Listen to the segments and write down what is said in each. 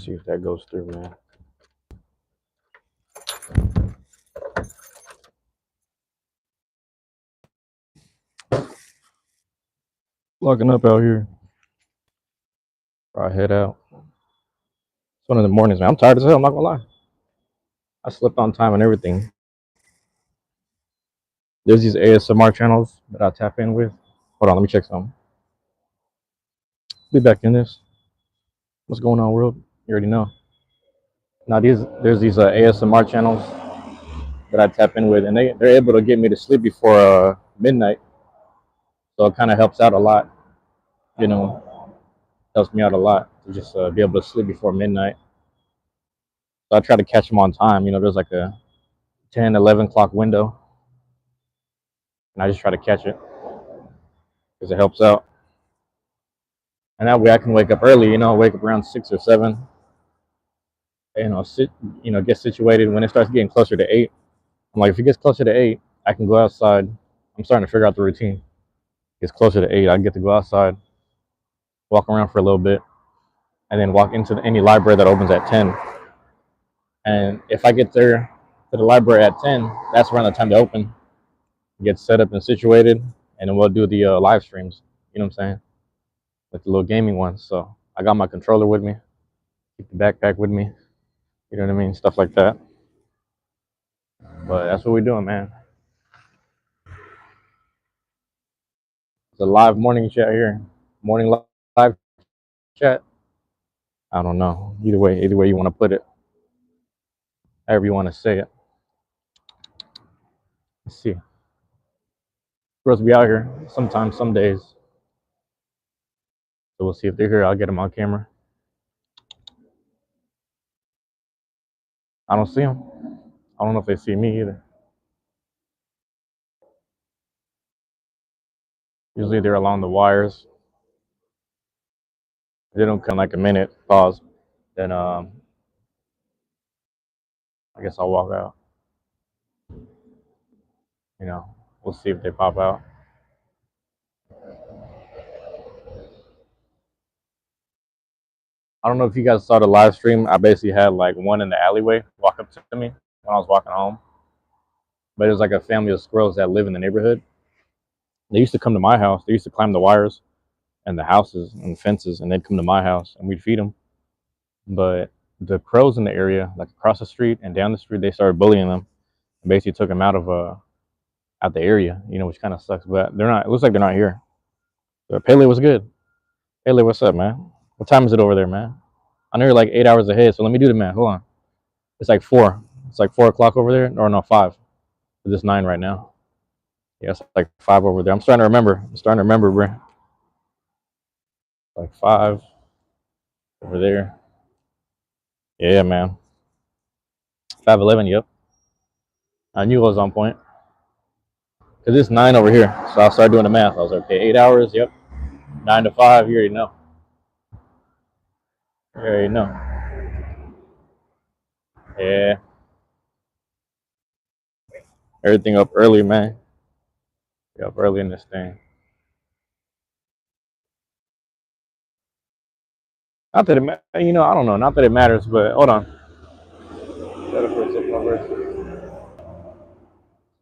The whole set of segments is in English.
See if that goes through, man. Locking up out here. I head out. It's one of the mornings, man. I'm tired as hell, I'm not gonna lie. I slept on time and everything. There's these ASMR channels that I tap in with. Hold on, let me check something. Be back in this. What's going on, world? You already know. Now there's these ASMR channels that I tap in with, and they're able to get me to sleep before midnight. So it kind of helps out a lot. You know, helps me out a lot to just be able to sleep before midnight. So I try to catch them on time. There's like a 10, 11 o'clock window, and I just try to catch it because it helps out. And that way I can wake up early. Wake up around 6 or 7. Get situated. When it starts getting closer to 8, I'm like, if it gets closer to 8, I can go outside. I'm starting to figure out the routine. It gets closer to 8, I get to go outside, walk around for a little bit, and then walk into any library that opens at 10. And if I get there to the library at 10, that's around the time to open. Get set up and situated, and then we'll do the live streams. You know what I'm saying? Like the little gaming ones. So I got my controller with me, keep the backpack with me. You know what I mean? Stuff like that. But that's what we're doing, man. It's a live morning chat here. Morning live chat. I don't know. Either way you want to put it. However you want to say it. Let's see. Supposed to be out here sometimes, some days. So we'll see if they're here. I'll get them on camera. I don't see them. I don't know if they see me either. Usually they're along the wires. If they don't come like a minute, pause. Then I guess I'll walk out. We'll see if they pop out. I don't know if you guys saw the live stream. I basically had like one in the alleyway walk up to me when I was walking home. But it was like a family of squirrels that live in the neighborhood. They used to come to my house. They used to climb the wires and the houses and fences, and they'd come to my house and we'd feed them. But the crows in the area, like across the street and down the street, they started bullying them and basically took them out the area, which kind of sucks. But they're not. It looks like they're not here. So Pele was good. Pele, what's up, man? What time is it over there, man? I know you're like 8 hours ahead, so let me do the math. Hold on. It's like 4. It's like 4 o'clock over there, or no, 5. It's just 9 right now. Yeah, it's like 5 over there. I'm starting to remember, bro. Like 5 over there. Yeah, man. 5:11. Yep. I knew I was on point. Cause it's 9 over here, so I started doing the math. I was like, okay, 8 hours. Yep. 9 to 5. You already know. You already know. Yeah. Everything up early, man. Up early in this thing. Not that I don't know. Not that it matters, but hold on. Set it for a second,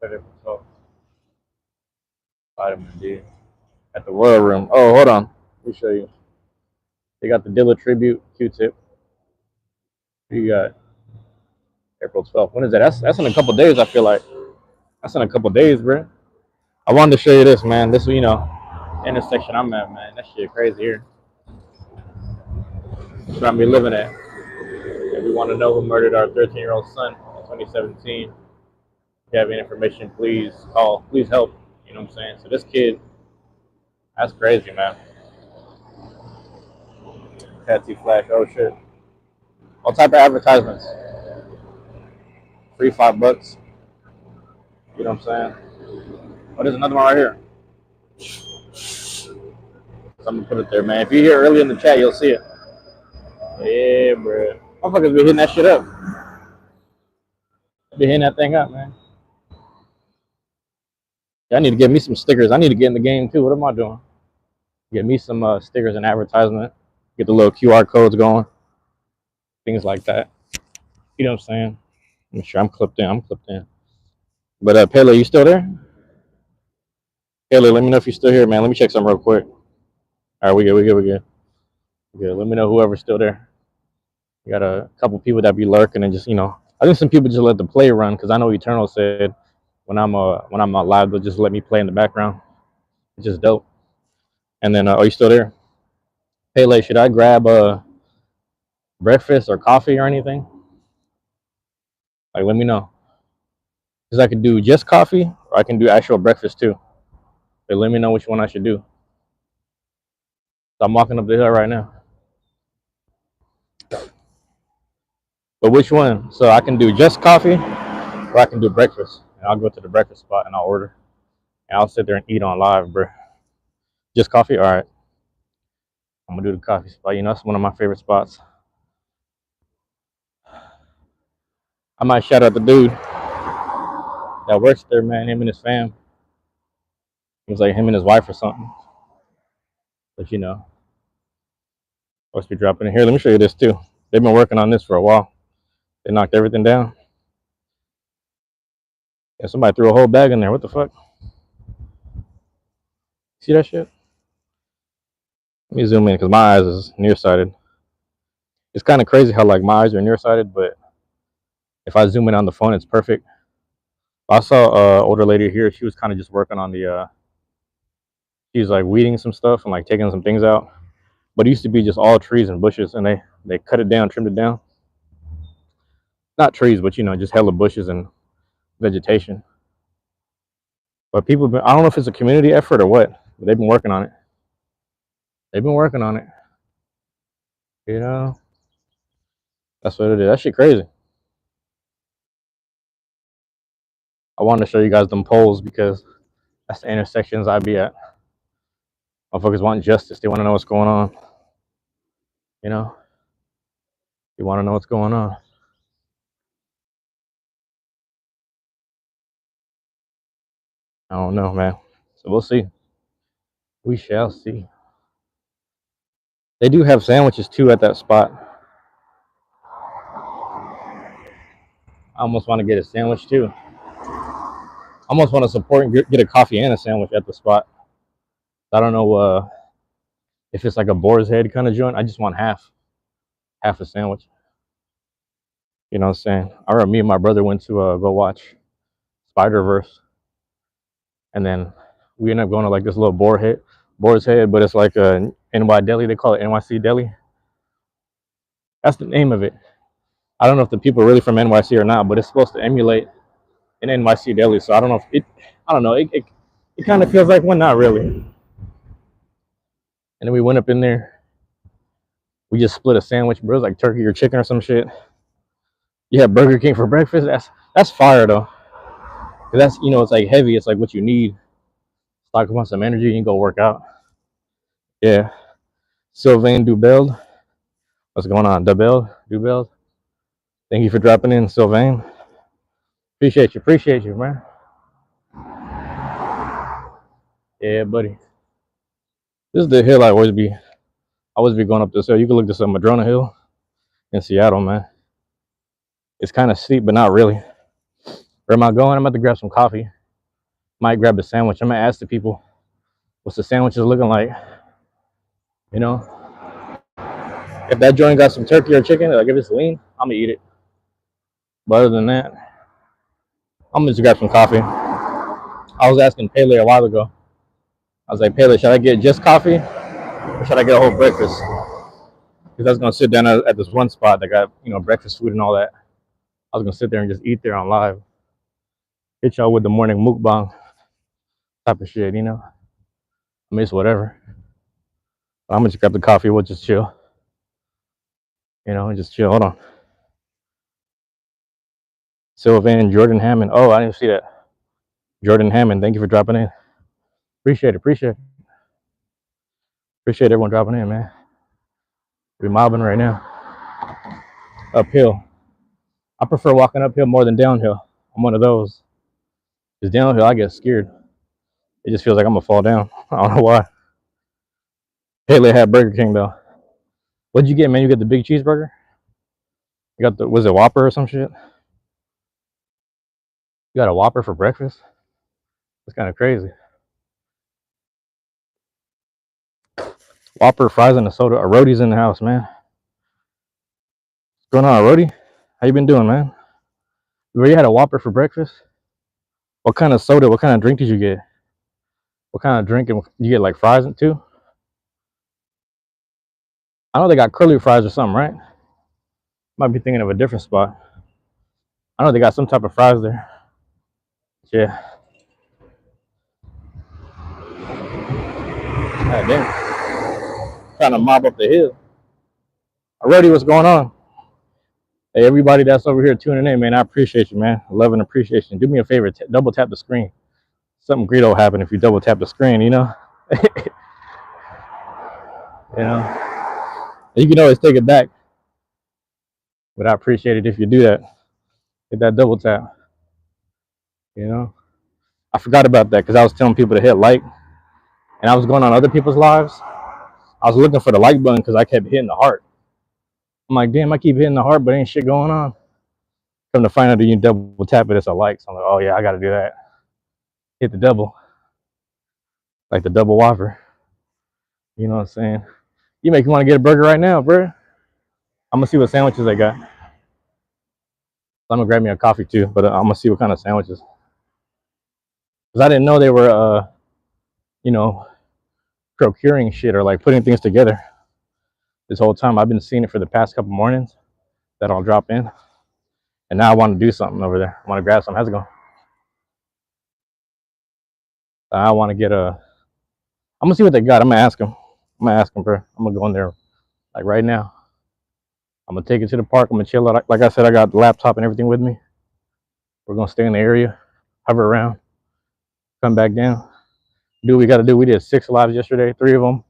Set it for vitamin D at the Royal Room. Oh, hold on. Let me show you. They got the Dilla tribute Q-tip. You got April 12th. When is that? That's in a couple days. I feel like that's in a couple days, bro. I wanted to show you this, man. This, intersection I'm at, man. That shit crazy here. That's where I'm be living at. If we want to know who murdered our 13-year-old son in 2017, if you have any information, please call. Please help. You know what I'm saying? So this kid, that's crazy, man. Tattoo flash. Oh shit. All type of advertisements. Free $5. You know what I'm saying? Oh, there's another one right here. So I'm gonna put it there, man. If you're here early in the chat, you'll see it. Yeah, bro. Motherfuckers be hitting that shit up. Be hitting that thing up, man. Yeah, I need to get me some stickers. I need to get in the game too. What am I doing? Get me some stickers and advertisement. Get the little QR codes going. things like that. You know what I'm saying? I'm sure I'm clipped in. I'm clipped in. But Pele, you still there? Pele, let me know if you're still here, man. Let me check something real quick. All right, we good. We good. We good. We good. Let me know whoever's still there. We got a couple people that be lurking and just I think some people just let the play run because I know Eternal said when I'm live they'll just let me play in the background. It's just dope. And then are you still there? Pele, should I grab breakfast or coffee or anything? Like, let me know. Because I could do just coffee or I can do actual breakfast too. But let me know which one I should do. So I'm walking up the hill right now. But which one? So I can do just coffee or I can do breakfast. And I'll go to the breakfast spot and I'll order. And I'll sit there and eat on live, bro. Just coffee? All right. I'm going to do the coffee spot. It's one of my favorite spots. I might shout out the dude that works there, man. Him and his fam. It was like him and his wife or something. But supposed to be dropping in here. Let me show you this too. They've been working on this for a while. They knocked everything down. Yeah, somebody threw a whole bag in there. What the fuck? See that shit? Let me zoom in because my eyes is nearsighted. It's kind of crazy how like my eyes are nearsighted, but if I zoom in on the phone, it's perfect. I saw an older lady here. She was kind of just working on the. She's like weeding some stuff and like taking some things out. But it used to be just all trees and bushes, and they cut it down, trimmed it down. Not trees, but just hella bushes and vegetation. But I don't know if it's a community effort or what, but they've been working on it. They've been working on it. That's what it is. That shit crazy. I wanted to show you guys them poles because that's the intersections I be at. Motherfuckers want justice. They want to know what's going on. You want to know what's going on. I don't know, man. So we'll see. We shall see. They do have sandwiches too at that spot. I almost want to get a sandwich too. I almost want to support and get a coffee and a sandwich at the spot. I don't know if it's like a boar's head kind of joint. I just want half a sandwich. You know what I'm saying? I remember me and my brother went to go watch Spider-Verse, and then we ended up going to like this little boar's head, but it's like a NY deli. They call it NYC deli. That's the name of it. I don't know if the people are really from NYC or not, but it's supposed to emulate an NYC deli. So I don't know if it. I don't know. It kind of feels like one, not really. And then we went up in there. We just split a sandwich, bro. It was like turkey or chicken or some shit. You have Burger King for breakfast. That's fire though. Cause that's it's like heavy. It's like what you need. Stock up on some energy and go work out. Yeah. Sylvain Dubeld. What's going on? Dubeld. Thank you for dropping in, Sylvain. Appreciate you, man. Yeah, buddy. This is the hill I always be going up this hill. You can look this up, Madrona Hill in Seattle, man. It's kind of steep, but not really. Where am I going? I'm about to grab some coffee. Might grab a sandwich. I'm gonna ask the people what's the sandwiches looking like. If that joint got some turkey or chicken, like if it's lean, I'm gonna eat it. But other than that, I'm gonna just grab some coffee. I was asking Pele a while ago. I was like, Pele, should I get just coffee or should I get a whole breakfast? Because I was gonna sit down at this one spot that got breakfast food and all that. I was gonna sit there and just eat there on live. Hit y'all with the morning mukbang type of shit, I mean, it's whatever. I'm gonna just grab the coffee. We'll just chill. And just chill. Hold on. Sylvain Jordan Hammond. Oh, I didn't see that. Jordan Hammond, thank you for dropping in. Appreciate it. Appreciate everyone dropping in, man. We're mobbing right now. Uphill. I prefer walking uphill more than downhill. I'm one of those. Because downhill, I get scared. It just feels like I'm gonna fall down. I don't know why. Haley had Burger King though. What'd you get, man? You get the big cheeseburger? You got was it Whopper or some shit? You got a Whopper for breakfast? That's kind of crazy. Whopper, fries, and a soda. A roadie's in the house, man. What's going on, Roadie? How you been doing, man? You already had a Whopper for breakfast? What kind of soda? What kind of drink did you get? What kind of drink? And you get like fries too? I know they got curly fries or something, right? Might be thinking of a different spot. I know they got some type of fries there. Yeah. God damn. Trying to mob up the hill. Already, what's going on? Hey, everybody that's over here tuning in, man, I appreciate you, man. Love and appreciation. Do me a favor, double tap the screen. Something great will happen if you double tap the screen, you know? You know? You can always take it back. But I appreciate it if you do that. Hit that double tap. You know? I forgot about that because I was telling people to hit like, and I was going on other people's lives. I was looking for the like button because I kept hitting the heart. I'm like, damn, I keep hitting the heart, but ain't shit going on. Come to find out that you double tap it, it's a like. So I'm like, oh yeah, I gotta do that. Hit the double. Like the double Whopper. You know what I'm saying? You make me want to get a burger right now, bro. I'm gonna see what sandwiches they got. I'm gonna grab me a coffee too, but I'm gonna see what kind of sandwiches. Cause I didn't know they were, you know, procuring shit or like putting things together. This whole time I've been seeing it for the past couple mornings that I'll drop in, and now I want to do something over there. I want to grab some. How's it going? I want to get a. I'm gonna see what they got. I'm gonna ask them. Bro. I'm gonna go in there like right now. I'm gonna take it to the park. I'm gonna chill out. Like I said, I got the laptop and everything with me. We're gonna stay in the area, hover around, come back down, do what we gotta do. We did 6 lives yesterday. 3 of them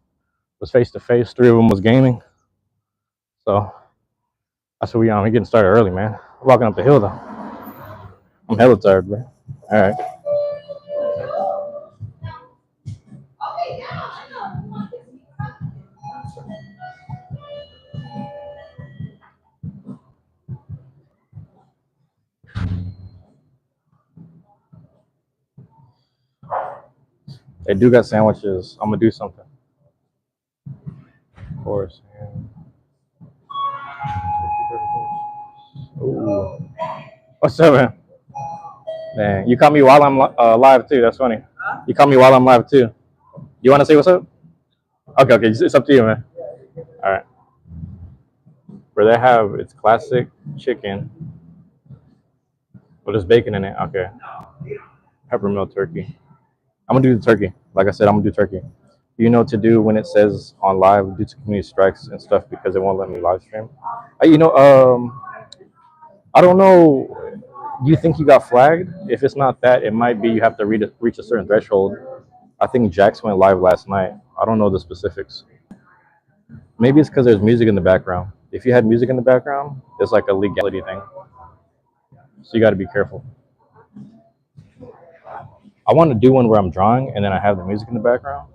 was face to face. 3 of them was gaming. So that's what we on. We getting started early, man. Walking up the hill though. I'm hella tired, bro. All right. They do got sandwiches. I'm gonna do something. Of course. Ooh. What's up, man? Man, you caught me while I'm live too. That's funny. You caught me while I'm live too. You want to say what's up? Okay, okay. It's up to you, man. All right. Where they have it's classic chicken, but there's bacon in it. Okay. Peppermilk turkey. I'm gonna do the turkey. Like I said, I'm gonna do turkey. You know what to do when it says on live due to community strikes and stuff because it won't let me live stream. I don't know. Do you think you got flagged? If it's not that, it might be you have to reach a certain threshold. I think Jax went live last night. I don't know the specifics. Maybe it's because there's music in the background. If you had music in the background, it's like a legality thing. So you got to be careful. I want to do one where I'm drawing and then I have the music in the background,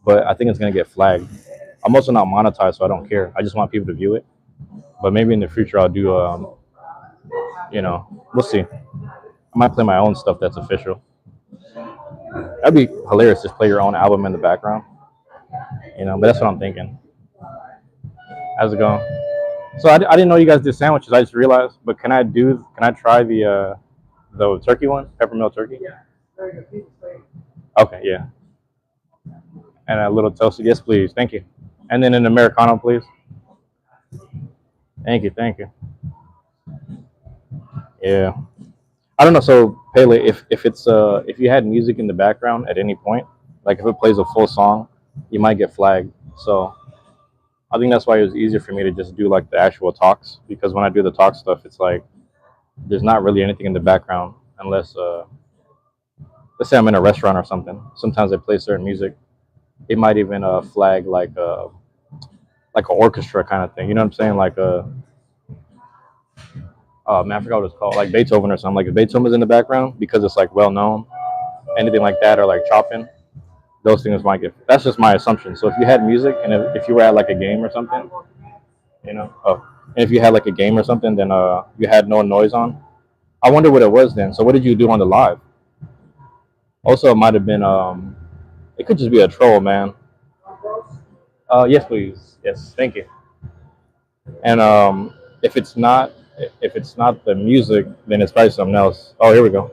but I think it's going to get flagged. I'm also not monetized, so I don't care. I just want people to view it. But maybe in the future I'll do, we'll see. I might play my own stuff that's official. That'd be hilarious. Just play your own album in the background, But that's what I'm thinking. How's it going? So I didn't know you guys did sandwiches. I just realized. But can I try the turkey one, peppermilk turkey? Okay, yeah. And a little toasted. Yes, please. Thank you. And then an Americano, please. Thank you. Thank you. Yeah. I don't know. So Pele, if you had music in the background at any point, like if it plays a full song, you might get flagged. So I think that's why it was easier for me to just do like the actual talks because when I do the talk stuff, it's like there's not really anything in the background unless let's say I'm in a restaurant or something. Sometimes they play certain music. It might even flag like an orchestra kind of thing. You know what I'm saying? Like man, I forgot what it's called, like Beethoven or something. Like if Beethoven's in the background because it's like well known, anything like that, or like Chopin, those things might get. That's just my assumption. So if you had music and if you were at like a game or something, oh, And if you had like a game or something, then you had no noise on. I wonder what it was then. So what did you do on the live? Also, it might have been it could just be a troll, man. Yes, please. Yes, thank you. And if it's not if it's not the music, then it's probably something else. Oh, here we go.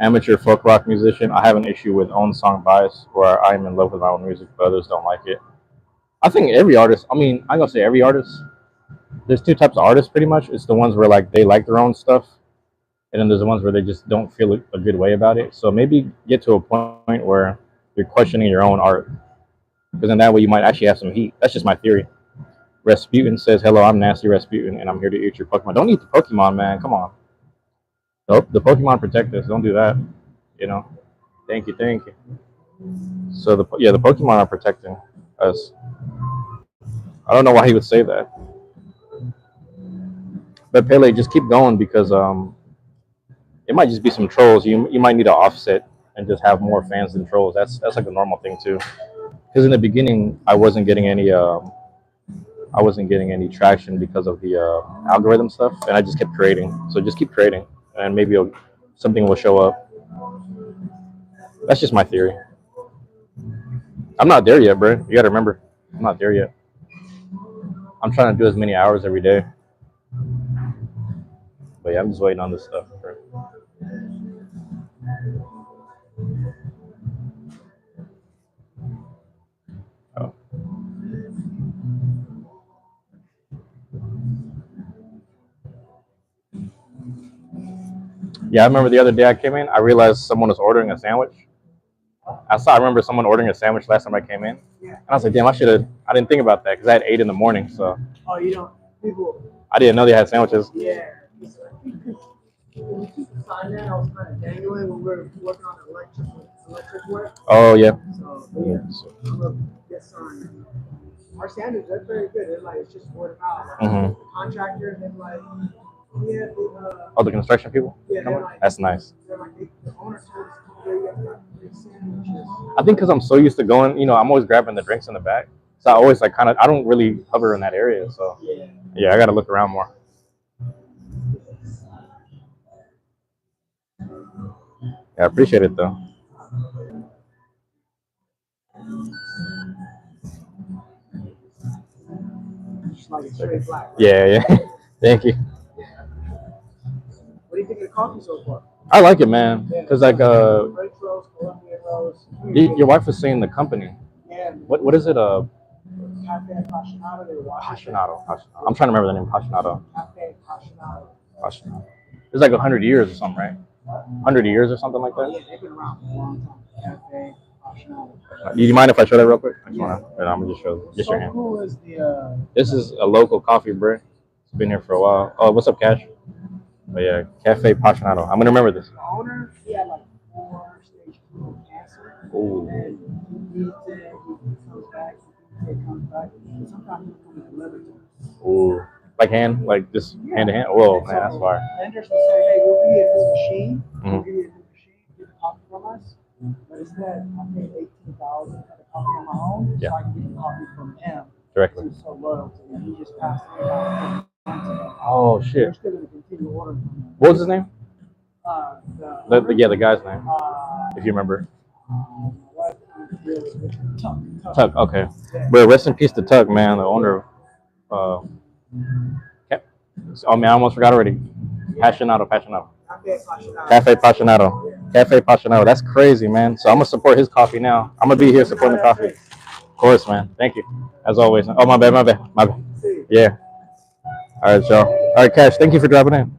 Amateur folk rock musician. I have an issue with own song bias, where I am in love with my own music, but others don't like it. I think every artist. I mean, I'm gonna say every artist. There's two types of artists, pretty much. It's the ones where like they like their own stuff, and then there's the ones where they just don't feel a good way about it. So maybe get to a point where you're questioning your own art, because in that way you might actually have some heat. That's just my theory. Rasputin says, "Hello, I'm Nasty Rasputin, and I'm here to eat your Pokemon." Don't eat the Pokemon, man. Come on. Nope, the Pokemon protect us. Don't do that. You know. Thank you, thank you. So the Pokemon are protecting us. I don't know why he would say that, but Pele, just keep going because it might just be some trolls. You might need to offset and just have more fans than trolls. That's like a normal thing too. Because in the beginning, I wasn't getting any traction because of the algorithm stuff, and I just kept creating. So just keep creating, and maybe something will show up. That's just my theory. I'm not there yet, bro. You got to remember, I'm not there yet. I'm trying to do as many hours every day, but yeah, I'm just waiting on this stuff. Bro. Oh. Yeah, I remember the other day I came in. I realized someone was ordering a sandwich. I remember someone ordering a sandwich last time I came in, and I was like, "Damn, I should have. I didn't think about that because I had 8 in the morning, so Oh, you don't. People. I didn't know they had sandwiches." Yeah. When we keep the sign there, I was kind of dangling when we were working on electric work. Oh yeah. So yeah, I'm gonna get some. Our standards are very good. They're like it's just word of mouth. Mm-hmm. The contractors and like yeah, Oh, the construction people. yeah, they're like, that's nice. They're like the owner told us you guys got free sandwiches. I think because I'm so used to going, I'm always grabbing the drinks in the back, so I always like I don't really hover in that area. So yeah, I got to look around more. Yeah, I appreciate it though. Just like a straight black. Right? Yeah, yeah. Thank you. What do you think of the coffee so far? I like it, man. Cause like French roast, Colombian roast. your wife was saying the company. Yeah. What is it? Cafe Passionado. Passionado. I'm trying to remember the name. Passionado. Cafe Passionado. Passionado. It's like 100 years or something, right? 100 years or something like that. Yeah, they've been around for a long time. Cafe Passionado. Do you mind if I show that real quick? I'm gonna just show. Just your hand. Cool is the. This is a local coffee brew. It's been here for a while. Oh, what's up, Cash? But yeah, Cafe Passionado. I'm gonna remember this. The owner, he had like 4-stage cancer. Ooh. And he eats it, he comes back, he comes back. And sometimes he comes and deliver to us. Ooh. Like just hand to hand. Whoa, man, that's fire. Vendors will say, hey, we'll give you this machine. We'll give you this machine, get the coffee from us. But instead, I paid $18,000 for the coffee on my own, so I can get the coffee from him. Directly. He's so loyal to me. He just passed me about 4 months ago. Oh shit. We're still going to continue ordering from him. What was his name? The guy's name, if you remember. Tuck. Okay. But rest in peace to Tuck, man, the owner of. Oh man, I almost forgot already. Passionado. Cafe Passionado. That's crazy, man. So I'm gonna support his coffee now. I'm gonna be here supporting the coffee. Of course, man. Thank you. As always. Oh, my bad. Yeah. All right, y'all. All right, Cash. Thank you for dropping in.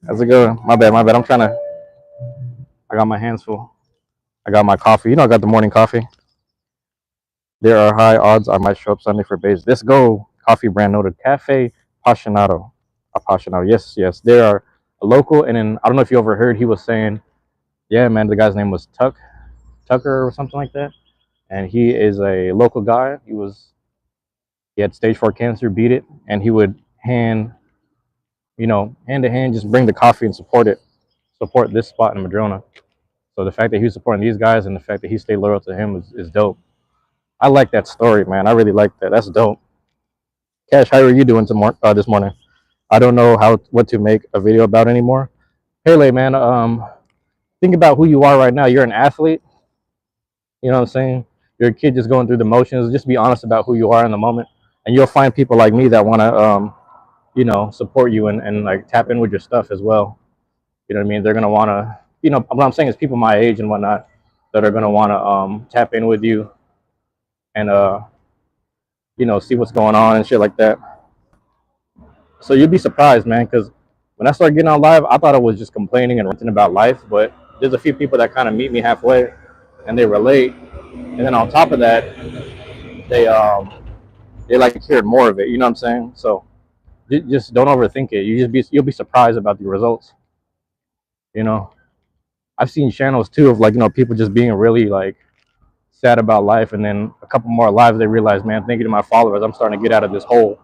How's it going? My bad. I got my hands full. I got my coffee. I got the morning coffee. There are high odds I might show up Sunday for base. Let's go. Coffee brand noted. Cafe Passionado. Passionado. Yes. They are a local, and then I don't know if you overheard. He was saying, "Yeah, man, the guy's name was Tucker or something like that." And he is a local guy. He had stage 4 cancer, beat it, and he would hand to hand, just bring the coffee and support this spot in Madrona. So the fact that he was supporting these guys and the fact that he stayed loyal to him is dope. I like that story, man. I really like that. That's dope. Cash, how are you doing this morning? I don't know what to make a video about anymore. Pele, man, think about who you are right now. You're an athlete. You know what I'm saying? You're a kid just going through the motions. Just be honest about who you are in the moment, and you'll find people like me that want to, support you and like tap in with your stuff as well. You know what I mean? They're gonna want to, what I'm saying is people my age and whatnot that are gonna want to tap in with you and see what's going on and shit like that. So you'd be surprised, man, because when I started getting on live, I thought it was just complaining and ranting about life, but there's a few people that kind of meet me halfway and they relate. And then on top of that, they they like hear more of it. You know what I'm saying? So just don't overthink it. You'll be surprised about the results. You know, I've seen channels too of like people just being really like sad about life, and then a couple more lives they realize, man, thank you to my followers, I'm starting to get out of this hole.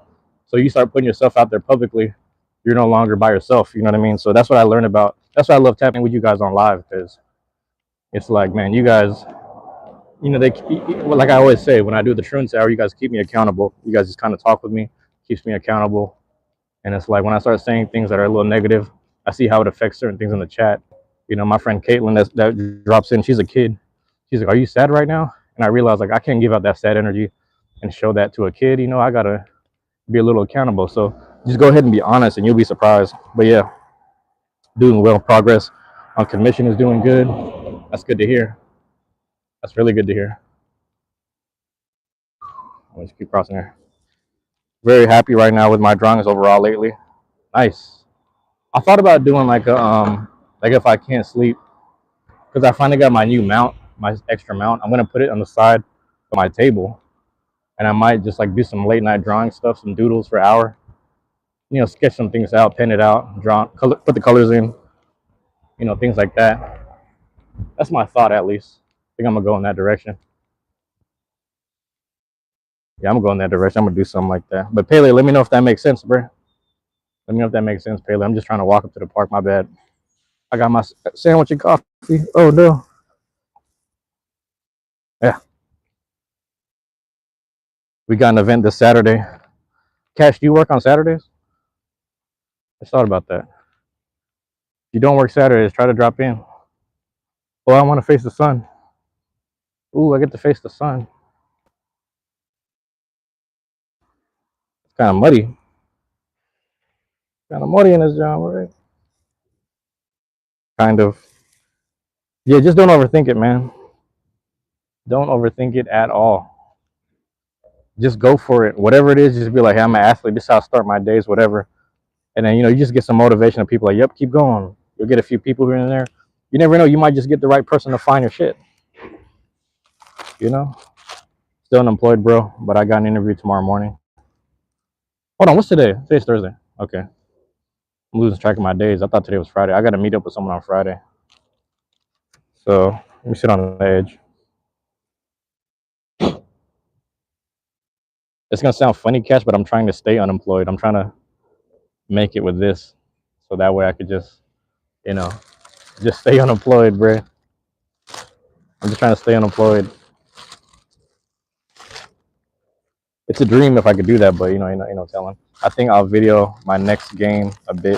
So you start putting yourself out there publicly, you're no longer by yourself. You know what I mean? So that's what I learned about. That's why I love tapping with you guys on live, because it's like, man, you guys, they like I always say when I do the Truancy hour, you guys keep me accountable. You guys just kind of talk with me, keeps me accountable. And it's like when I start saying things that are a little negative, I see how it affects certain things in the chat. My friend Caitlin that drops in, she's a kid. She's like, "Are you sad right now?" And I realized like I can't give out that sad energy and show that to a kid. I gotta be a little accountable. So just go ahead and be honest, and you'll be surprised. But yeah, doing well. Progress on commission is doing good. That's good to hear. That's really good to hear. I'll just keep crossing here. Very happy right now with my drawings overall lately. Nice. I thought about doing like a like if I can't sleep, because I finally got my new mount, my extra mount. I'm gonna put it on the side of my table, and I might just like do some late night drawing stuff, some doodles for an hour. Sketch some things out, pen it out, draw, color, put the colors in, things like that. That's my thought, at least. I think I'm gonna go in that direction. Yeah, I'm gonna go in that direction. I'm gonna do something like that. But Pele, let me know if that makes sense, bro. Let me know if that makes sense, Pele. I'm just trying to walk up to the park. My bad. I got my sandwich and coffee. Oh no. Yeah, we got an event this Saturday. Cash, do you work on Saturdays? I thought about that. If you don't work Saturdays, try to drop in. Oh, I want to face the sun. Ooh, I get to face the sun. It's kind of muddy. Kind of muddy in this job, right? Kind of. Yeah, just don't overthink it, man. Don't overthink it at all. Just go for it. Whatever it is, just be like, hey, I'm an athlete. This is how I start my days, whatever. And then, you just get some motivation of people like, yep, keep going. You'll get a few people here and there. You never know. You might just get the right person to find your shit. You know? Still unemployed, bro. But I got an interview tomorrow morning. Hold on. What's today? Today's Thursday. Okay. I'm losing track of my days. I thought today was Friday. I got to meet up with someone on Friday. So let me sit on the edge. It's going to sound funny, Cash, but I'm trying to stay unemployed. I'm trying to make it with this. So that way I could just stay unemployed, bro. I'm just trying to stay unemployed. It's a dream if I could do that, but telling. I think I'll video my next game a bit.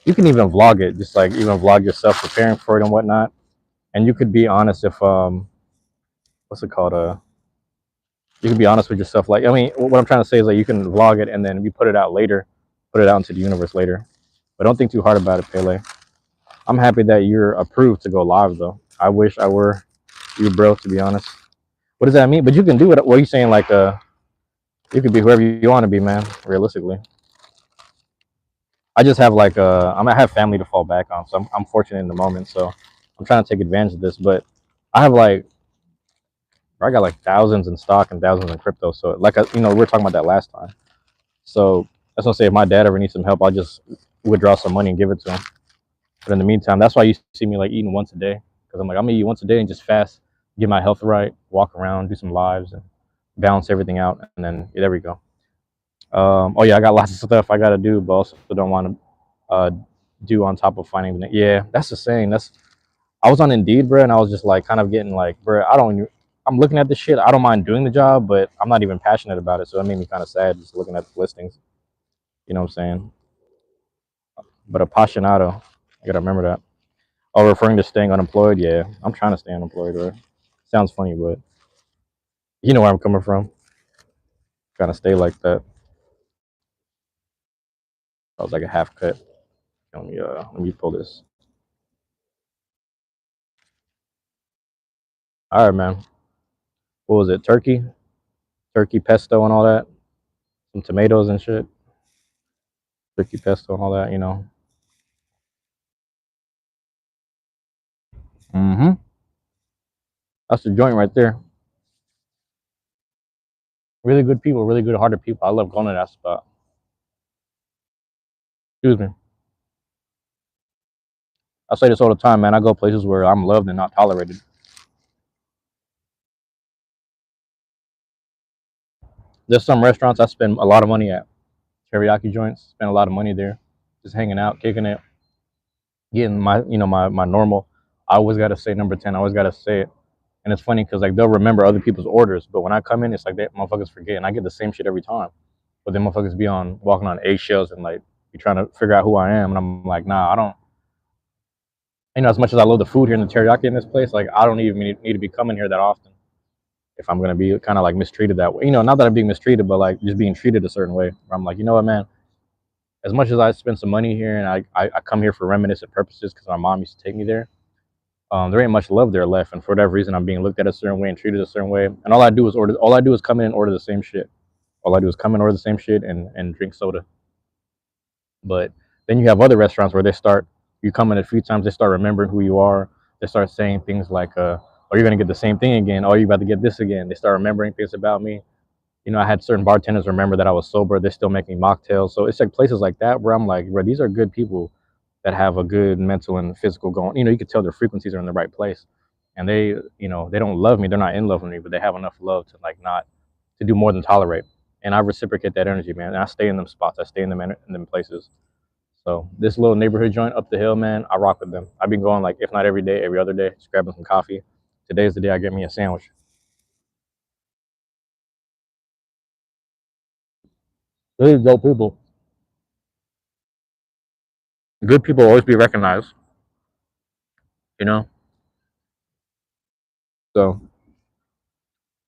You can even vlog it, just like even vlog yourself preparing for it and whatnot. And you could be honest if what's it called? You can be honest with yourself. Like, I mean, what I'm trying to say is like you can vlog it and then you put it out later, put it out into the universe later. But don't think too hard about it, Pele. I'm happy that you're approved to go live though. I wish I were you, bro, to be honest. What does that mean? But you can do it. What are you saying? Like, you could be whoever you want to be, man. Realistically, I just have like, I'm gonna have family to fall back on, so I'm fortunate in the moment. So I'm trying to take advantage of this. But I have like, I got like thousands in stock and thousands in crypto. So like, we were talking about that last time. So that's what I say. If my dad ever needs some help, I'll just withdraw some money and give it to him. But in the meantime, that's why you see me like eating once a day, because I'm like, I'm gonna eat once a day and just fast, get my health right, walk around, do some lives, and balance everything out. And then there we go. Oh yeah, I got lots of stuff I gotta do, but also don't want to do on top of finding the. Yeah, that's the saying. I was on Indeed, bro, and I was just like kind of getting like, bro, I don't I'm looking at this shit. I don't mind doing the job, but I'm not even passionate about it. So it made me kind of sad just looking at the listings. You know what I'm saying? But apasionado, I gotta remember that. Oh, referring to staying unemployed. Yeah, I'm trying to stay unemployed. Right? Sounds funny, but you know where I'm coming from. Trying to stay like that. I was like a half cut. Let me pull this. All right, man. What was it? Turkey pesto and all that. Some tomatoes and shit. Turkey pesto and all that. You know. Mm-hmm. That's the joint right there. Really good people. Really good hearted people. I love going to that spot. Excuse me. I say this all the time, man. I go places where I'm loved and not tolerated. There's some restaurants I spend a lot of money at. Teriyaki joints. Spend a lot of money there. Just hanging out, kicking it, getting my normal. I always gotta say number 10. I always gotta say it. And it's funny because like they'll remember other people's orders, but when I come in, it's like that motherfuckers forget, and I get the same shit every time. But then motherfuckers be on walking on eggshells and like be trying to figure out who I am, and I'm like, nah, I don't. As much as I love the food here and the teriyaki in this place, like I don't even need to be coming here that often if I'm gonna be kind of like mistreated that way. Not that I'm being mistreated, but like just being treated a certain way. Where I'm like, you know what, man? As much as I spend some money here and I come here for reminiscent purposes because my mom used to take me there. There ain't much love there left, and for whatever reason, I'm being looked at a certain way and treated a certain way. And all I do is order. All I do is come in and order the same shit. All I do is come in, order the same shit, and drink soda. But then you have other restaurants where they start. You come in a few times, they start remembering who you are. They start saying things like, "Oh, you're gonna get the same thing again. Oh, you're about to get this again." They start remembering things about me. I had certain bartenders remember that I was sober. They still make me mocktails. So it's like places like that where I'm like, bro, these are good people that have a good mental and physical going. You can tell their frequencies are in the right place, and they don't love me. They're not in love with me, but they have enough love to like not to do more than tolerate. And I reciprocate that energy, man. And I stay in them spots. I stay in them places. So this little neighborhood joint up the hill, man, I rock with them. I've been going like if not every day, every other day, just grabbing some coffee. Today's the day I get me a sandwich. Really dope people. Good people always be recognized, you know. So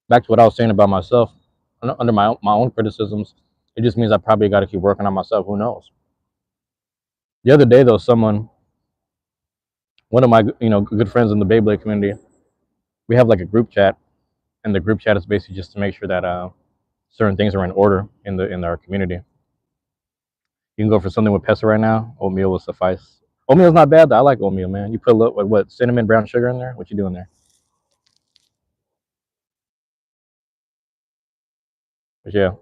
back to what I was saying about myself, under my own criticisms, it just means I probably got to keep working on myself. Who knows? The other day though, one of my good friends in the Beyblade community, we have like a group chat, and the group chat is basically just to make sure that certain things are in order in our community. You can go for something with pesto right now. Oatmeal will suffice. Oatmeal's not bad though. I like oatmeal, man. You put a little like what cinnamon, brown sugar in there. What you doing there? But yeah,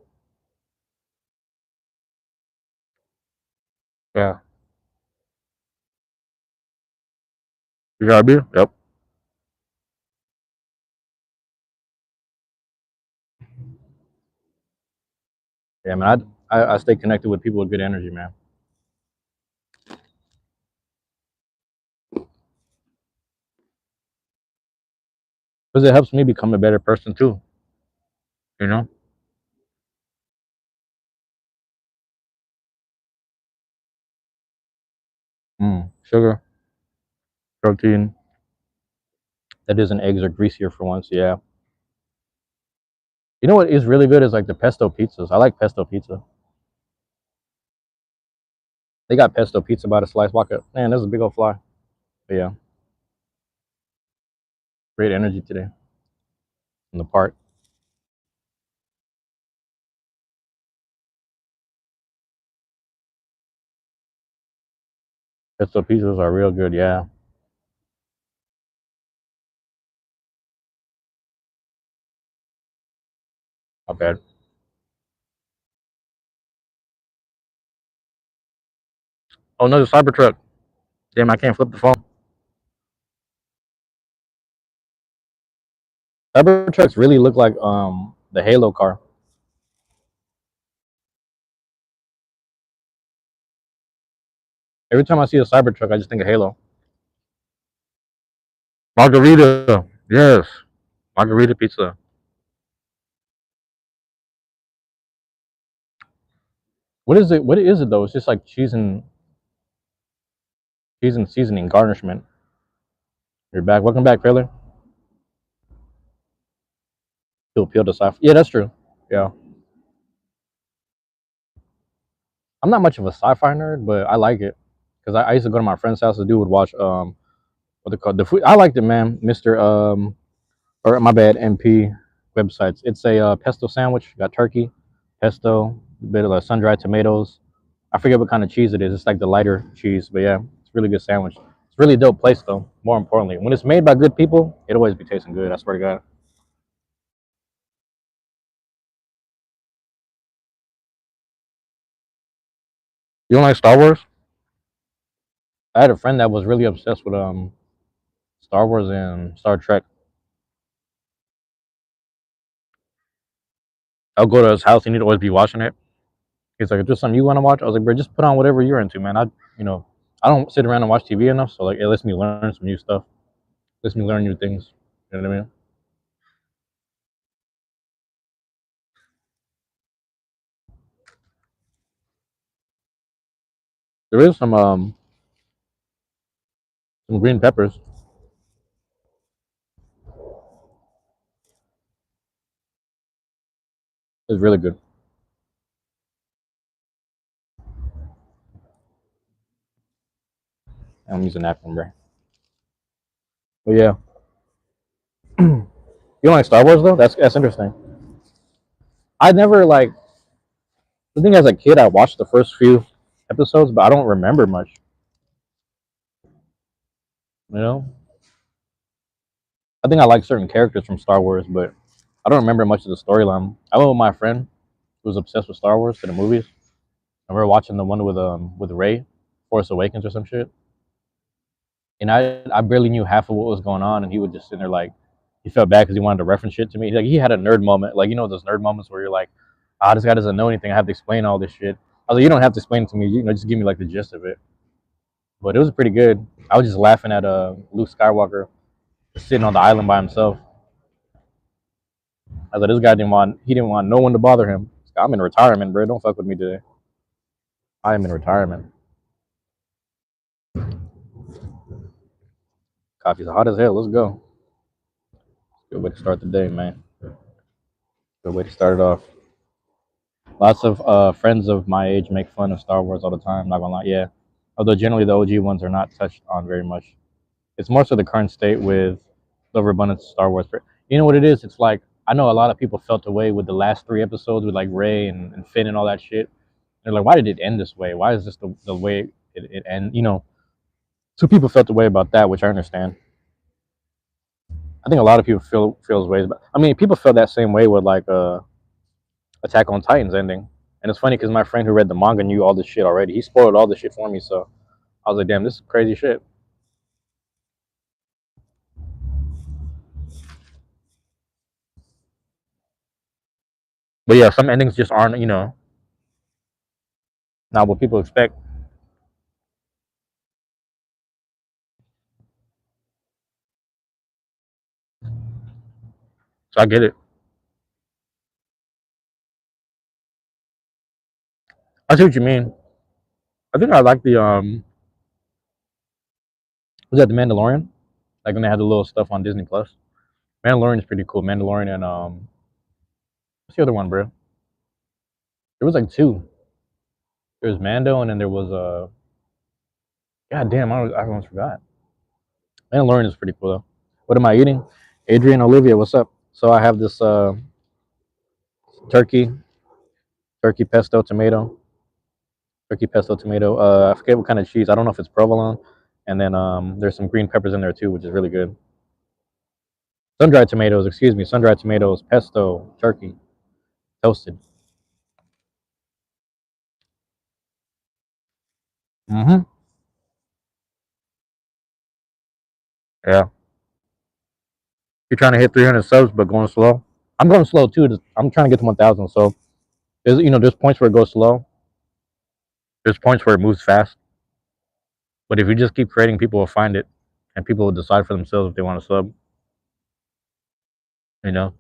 yeah. You got beer? Yep. Yeah, man. I stay connected with people with good energy, man, because it helps me become a better person too. You know. Sugar, protein. That isn't eggs are greasier for once. Yeah. You know what is really good is like the pesto pizzas. I like pesto pizza. They got pesto pizza by the slice. Walk up, man. There's a big old fly. But yeah, great energy today in the park. Pesto pizzas are real good. Yeah, not bad. Oh no, the Cybertruck. Damn, I can't flip the phone. Cybertrucks really look like the Halo car. Every time I see a Cybertruck, I just think of Halo. Margarita. Yes. Margarita pizza. What is it? What is it though? It's just like cheese and seasoning garnishment. You're back. Welcome back, Taylor. To appeal to sci-fi. Yeah, that's true. Yeah, I'm not much of a sci-fi nerd, but I like it because I used to go to my friend's house. The dude would watch what they call the food. I liked it, man. Mister or my bad, MP websites. It's a pesto sandwich. Got turkey, pesto, a bit of sun-dried tomatoes. I forget what kind of cheese it is. It's like the lighter cheese, but yeah, it's a really good sandwich. It's a really dope place though. More importantly, when it's made by good people, it always be tasting good. I swear to God. You don't like Star Wars? I had a friend that was really obsessed with Star Wars and Star Trek. I'll go to his house and he'd always be watching it. He's like, "Is there something you want to watch?" I was like, "Bro, just put on whatever you're into, man. You know, I don't sit around and watch TV enough, so like, it lets me learn some new stuff. Lets me learn new things. You know what I mean?" There is some green peppers. It's really good. I'm using napkin, bro. But yeah, you don't like Star Wars though? That's interesting. I never like the thing as a kid. I watched the first few episodes, but I don't remember much. You know, I think I like certain characters from Star Wars, but I don't remember much of the storyline. I went with my friend who was obsessed with Star Wars to the movies, and we were watching the one with Ray, Force Awakens or some shit. And I barely knew half of what was going on, and he would just sit there like he felt bad because he wanted to reference shit to me. Like he had a nerd moment, like those nerd moments where you're like, ah, this guy doesn't know anything. I have to explain all this shit. I was like, you don't have to explain it to me. Just give me like the gist of it. But it was pretty good. I was just laughing at Luke Skywalker sitting on the island by himself. I was like, this guy didn't want no one to bother him. I'm in retirement, bro. Don't fuck with me today. I am in retirement. Coffee's hot as hell. Let's go. Good way to start the day, man. Good way to start it off. Lots of friends of my age make fun of Star Wars all the time. Not gonna lie, yeah. Although generally the OG ones are not touched on very much. It's more so the current state with the overabundance of Star Wars. You know what it is? It's like I know a lot of people felt away with the last three episodes with like Ray and Finn and all that shit. They're like, why did it end this way? Why is this the way it end? So people felt the way about that, which I understand. I think a lot of people feels ways, but I mean, people feel that same way with like Attack on Titan's ending. And it's funny because my friend who read the manga knew all this shit already. He spoiled all this shit for me, so I was like, damn, this is crazy shit. But yeah, some endings just aren't, not what people expect. So I get it. I see what you mean. I think I like the was that the Mandalorian? Like when they had the little stuff on Disney Plus. Mandalorian is pretty cool. Mandalorian and what's the other one, bro? There was like two. There was Mando and then there was God damn, I almost forgot. Mandalorian is pretty cool though. What am I eating? Adrian Olivia, what's up? So I have this turkey, turkey pesto tomato, turkey pesto tomato. I forget what kind of cheese. I don't know if it's provolone. And then there's some green peppers in there too, which is really good. Sun-dried tomatoes, excuse me, sun-dried tomatoes, pesto, turkey, toasted. Mm-hmm. Yeah. You're trying to hit 300 subs, but going slow. I'm going slow too. I'm trying to get to 1,000. So there's points where it goes slow. There's points where it moves fast. But if you just keep creating, people will find it, and people will decide for themselves if they want to sub. You know,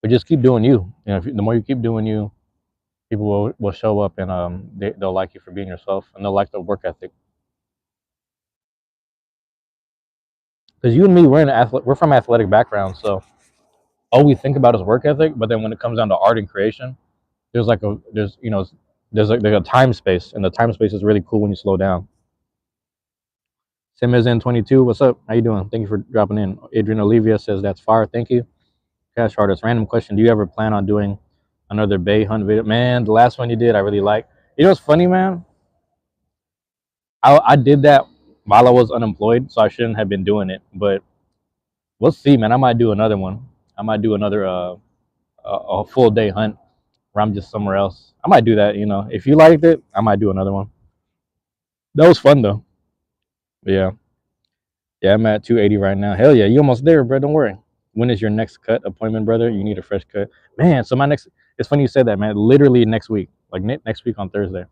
but just keep doing you. You know, the more you keep doing you, people will show up and they'll like you for being yourself and they'll like the work ethic. Because you and me, we're from athletic backgrounds, so all we think about is work ethic. But then when it comes down to art and creation, there's a time space, and the time space is really cool when you slow down. Sim is in 22. What's up? How you doing? Thank you for dropping in. Adrian Olivia says that's fire. Thank you. Cash artist. Random question. Do you ever plan on doing another Bay Hunt video? Man, the last one you did, I really like. You know what's funny, man? I did that while I was unemployed, so I shouldn't have been doing it. But we'll see, man. I might do another one. I might do another a full day hunt where I'm just somewhere else. I might do that. You know, if you liked it, I might do another one. That was fun though. Yeah, yeah. I'm at 280 right now. Hell yeah, you almost there, bro. Don't worry. When is your next cut appointment, brother? You need a fresh cut, man. So my next. It's funny you said that, man. Literally next week, like next week on Thursday.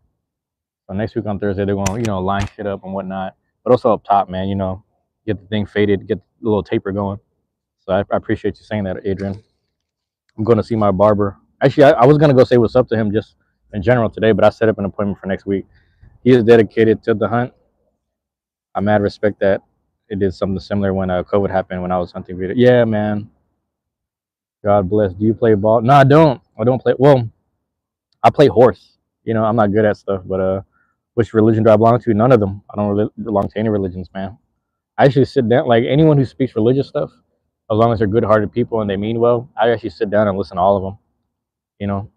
So next week on Thursday, they're going to line shit up and whatnot. But also up top, man. Get the thing faded, get the little taper going. So I appreciate you saying that, Adrian. I'm going to see my barber. Actually, I was going to go say what's up to him just in general today, but I set up an appointment for next week. He is dedicated to the hunt. I mad respect that it did something similar when COVID happened when I was hunting video. Yeah, man. God bless. Do you play ball? No, I don't. I don't play. Well, I play horse. I'm not good at stuff, but which religion do I belong to? None of them. I don't belong to any religions, man. I actually sit down, like anyone who speaks religious stuff, as long as they're good-hearted people and they mean well, I actually sit down and listen to all of them. You know,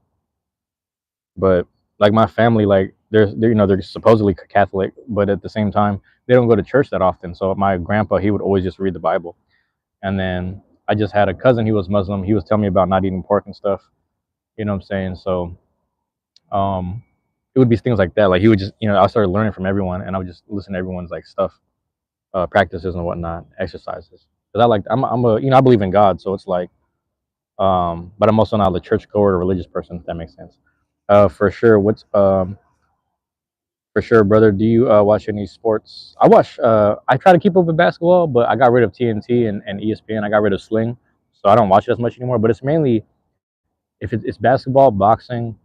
but like my family, like they're supposedly Catholic, but at the same time, they don't go to church that often. So my grandpa, he would always just read the Bible, and then I just had a cousin, he was Muslim. He was telling me about not eating pork and stuff. You know what I'm saying? So um, it would be things like that. Like he would just, I started learning from everyone, and I would just listen to everyone's like stuff, practices and whatnot, exercises. Because I'm a, I believe in God, so it's like, but I'm also not a churchgoer or religious person, if that makes sense. For sure. For sure, brother. Do you watch any sports? I watch. I try to keep up with basketball, but I got rid of TNT and ESPN. I got rid of Sling, so I don't watch it as much anymore. But it's mainly if it's basketball, boxing,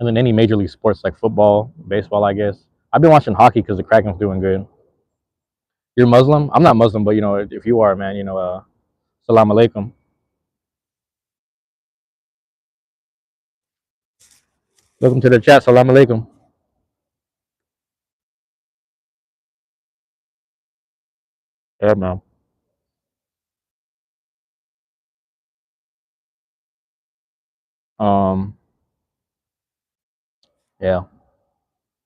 and then any major league sports like football, baseball. I guess I've been watching hockey because the Kraken's doing good. You're Muslim? I'm not Muslim, but if you are, man, salam alaikum. Welcome to the chat. Salam alaikum. Yeah, man. Um, yeah.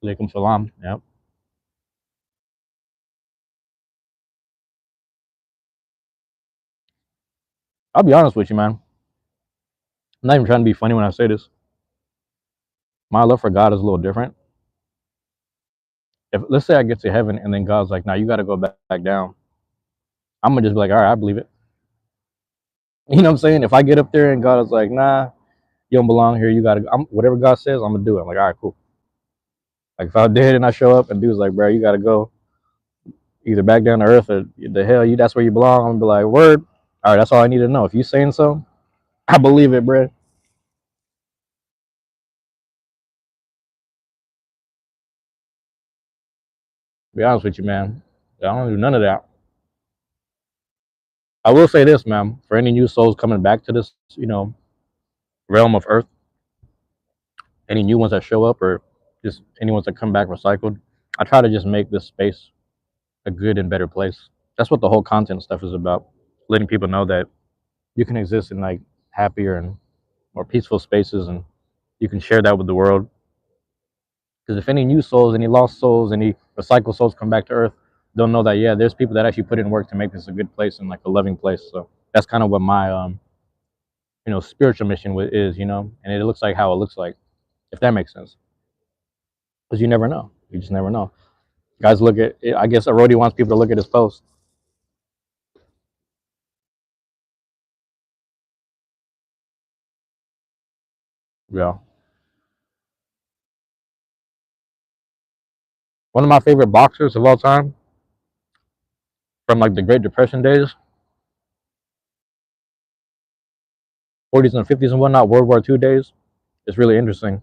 Alaikum salam. Yeah. I'll be honest with you, man. I'm not even trying to be funny when I say this. My love for God is a little different. If let's say I get to heaven and then God's like, "Now you got to go back down," I'm gonna just be like, "All right, I believe it." You know what I'm saying? If I get up there and God is like, "Nah, you don't belong here. You gotta," whatever God says, I'm gonna do it. I'm like, "All right, cool." Like if I did and I show up and dude's like, "Bro, you gotta go either back down to earth or the hell you. That's where you belong." I'm gonna be like, "Word." All right, that's all I need to know. If you saying so, I believe it, bro. To be honest with you, man, I don't do none of that. I will say this, man. For any new souls coming back to this, realm of Earth, any new ones that show up or just any ones that come back recycled, I try to just make this space a good and better place. That's what the whole content stuff is about. Letting people know that you can exist in like happier and more peaceful spaces, and you can share that with the world. Because if any new souls, any lost souls, any recycled souls come back to Earth, they'll know that yeah, there's people that actually put in work to make this a good place and like a loving place. So that's kind of what my spiritual mission is, and it looks like how it looks like, if that makes sense. Because you never know. You just never know. Guys, look at. I guess Arodi wants people to look at his post. Yeah. One of my favorite boxers of all time, from like the Great Depression days, 40s and 50s and whatnot, World War II days. It's really interesting.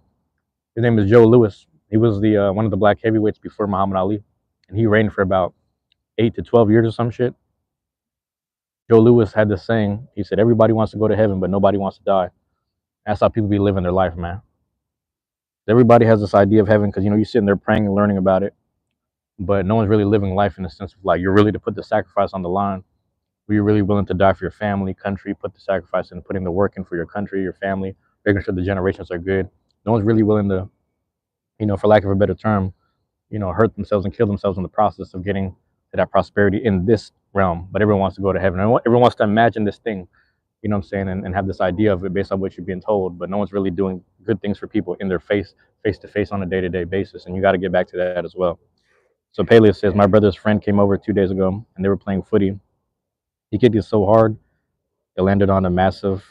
His name is Joe Louis. He was the one of the black heavyweights before Muhammad Ali, and he reigned for about 8 to 12 years or some shit. Joe Louis had this saying. He said, "Everybody wants to go to heaven, but nobody wants to die." That's how people be living their life, man. Everybody has this idea of heaven because you're sitting there praying and learning about it, but no one's really living life in the sense of like you're really to put the sacrifice on the line. Were you really willing to die for your family, country, put the sacrifice in, putting the work in for your country, your family, making sure the generations are good? No one's really willing to, for lack of a better term, hurt themselves and kill themselves in the process of getting to that prosperity in this realm. But everyone wants to go to heaven. Everyone wants to imagine this thing, you know what I'm saying, and have this idea of it based on what you're being told. But no one's really doing good things for people in their face to face on a day-to-day basis. And you got to get back to that as well. So Paleo says, my brother's friend came over 2 days ago and they were playing footy. He kicked it so hard, it landed on a massive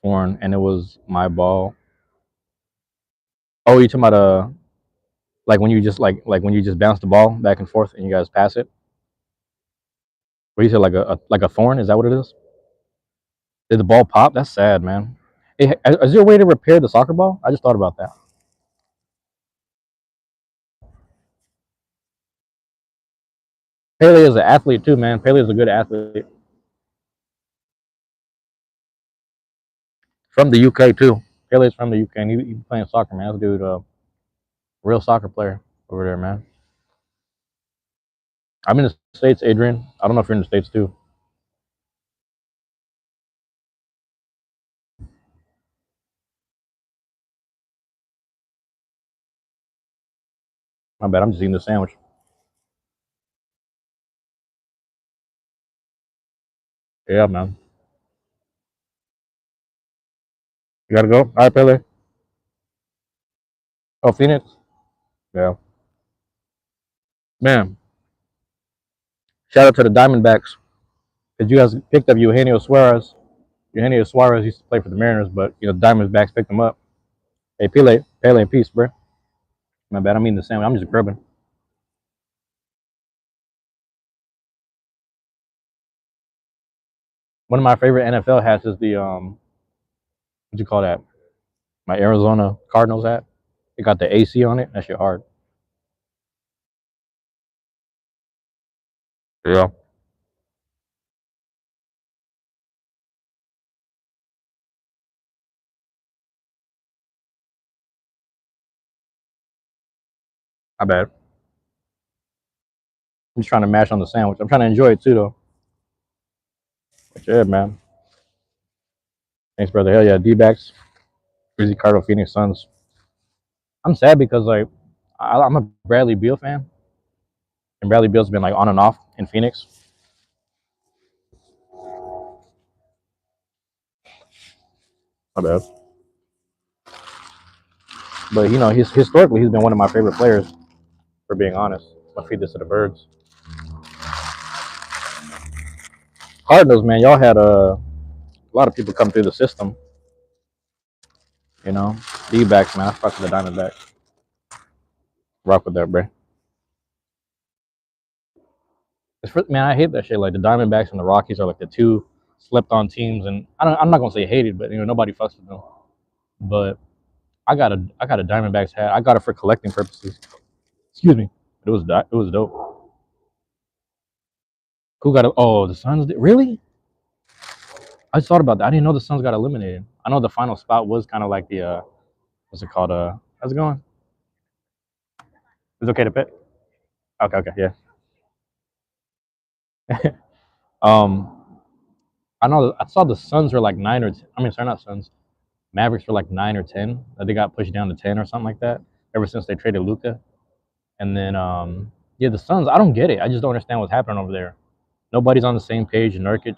horn and it was my ball. Oh, you talking about like when you just like when you just bounce the ball back and forth and you guys pass it? What you said, like a thorn? Is that what it is? Did the ball pop? That's sad, man. Hey, is there a way to repair the soccer ball? I just thought about that. Pele is an athlete too, man. Pele is a good athlete from the UK too. Pele's from the UK and he playing soccer, man. That dude, real soccer player over there, man. I'm in the States, Adrian. I don't know if you're in the States too. My bad. I'm just eating the sandwich. Yeah, man. You gotta go. All right, Pele. Oh, Phoenix. Yeah, man. Shout out to the Diamondbacks because you guys picked up Eugenio Suarez. Eugenio Suarez used to play for the Mariners, but the Diamondbacks picked him up. Hey, Pele in peace, bro. My bad. I'm eating the sandwich. I'm just grubbing. One of my favorite NFL hats is the what you call that? My Arizona Cardinals hat. It got the AC on it. That shit hard. Yeah, I bet. I'm just trying to mash on the sandwich. I'm trying to enjoy it too, though. But yeah, man. Thanks, brother. Hell yeah, D-backs, Grizzly Cardinal, Phoenix Suns. I'm sad because like I'm a Bradley Beal fan, and Bradley Beal's been like on and off in Phoenix. My bad. But historically he's been one of my favorite players. For being honest, I feed this to the birds. Cardinals, man, y'all had a lot of people come through the system. You know, D-backs, man. I fuck with the Diamondbacks. Rock with that, bro. Man, I hate that shit. Like the Diamondbacks and the Rockies are like the two slept-on teams, and I'm not gonna say hated, but nobody fucks with them. But I got a Diamondbacks hat. I got it for collecting purposes. Excuse me. It was dope. Who got it? Oh, the Suns did. Really? I just thought about that. I didn't know the Suns got eliminated. I know the final spot was kind of like the what's it called? How's it going? It's okay to pet. Okay, okay, yeah. um, I know. I saw the Suns were like 9 or 10. I mean, sorry, not Suns. Mavericks were like 9 or 10. They got pushed down to 10 or something like that. Ever since they traded Luca, and then yeah, the Suns. I don't get it. I just don't understand what's happening over there. Nobody's on the same page. Nurkic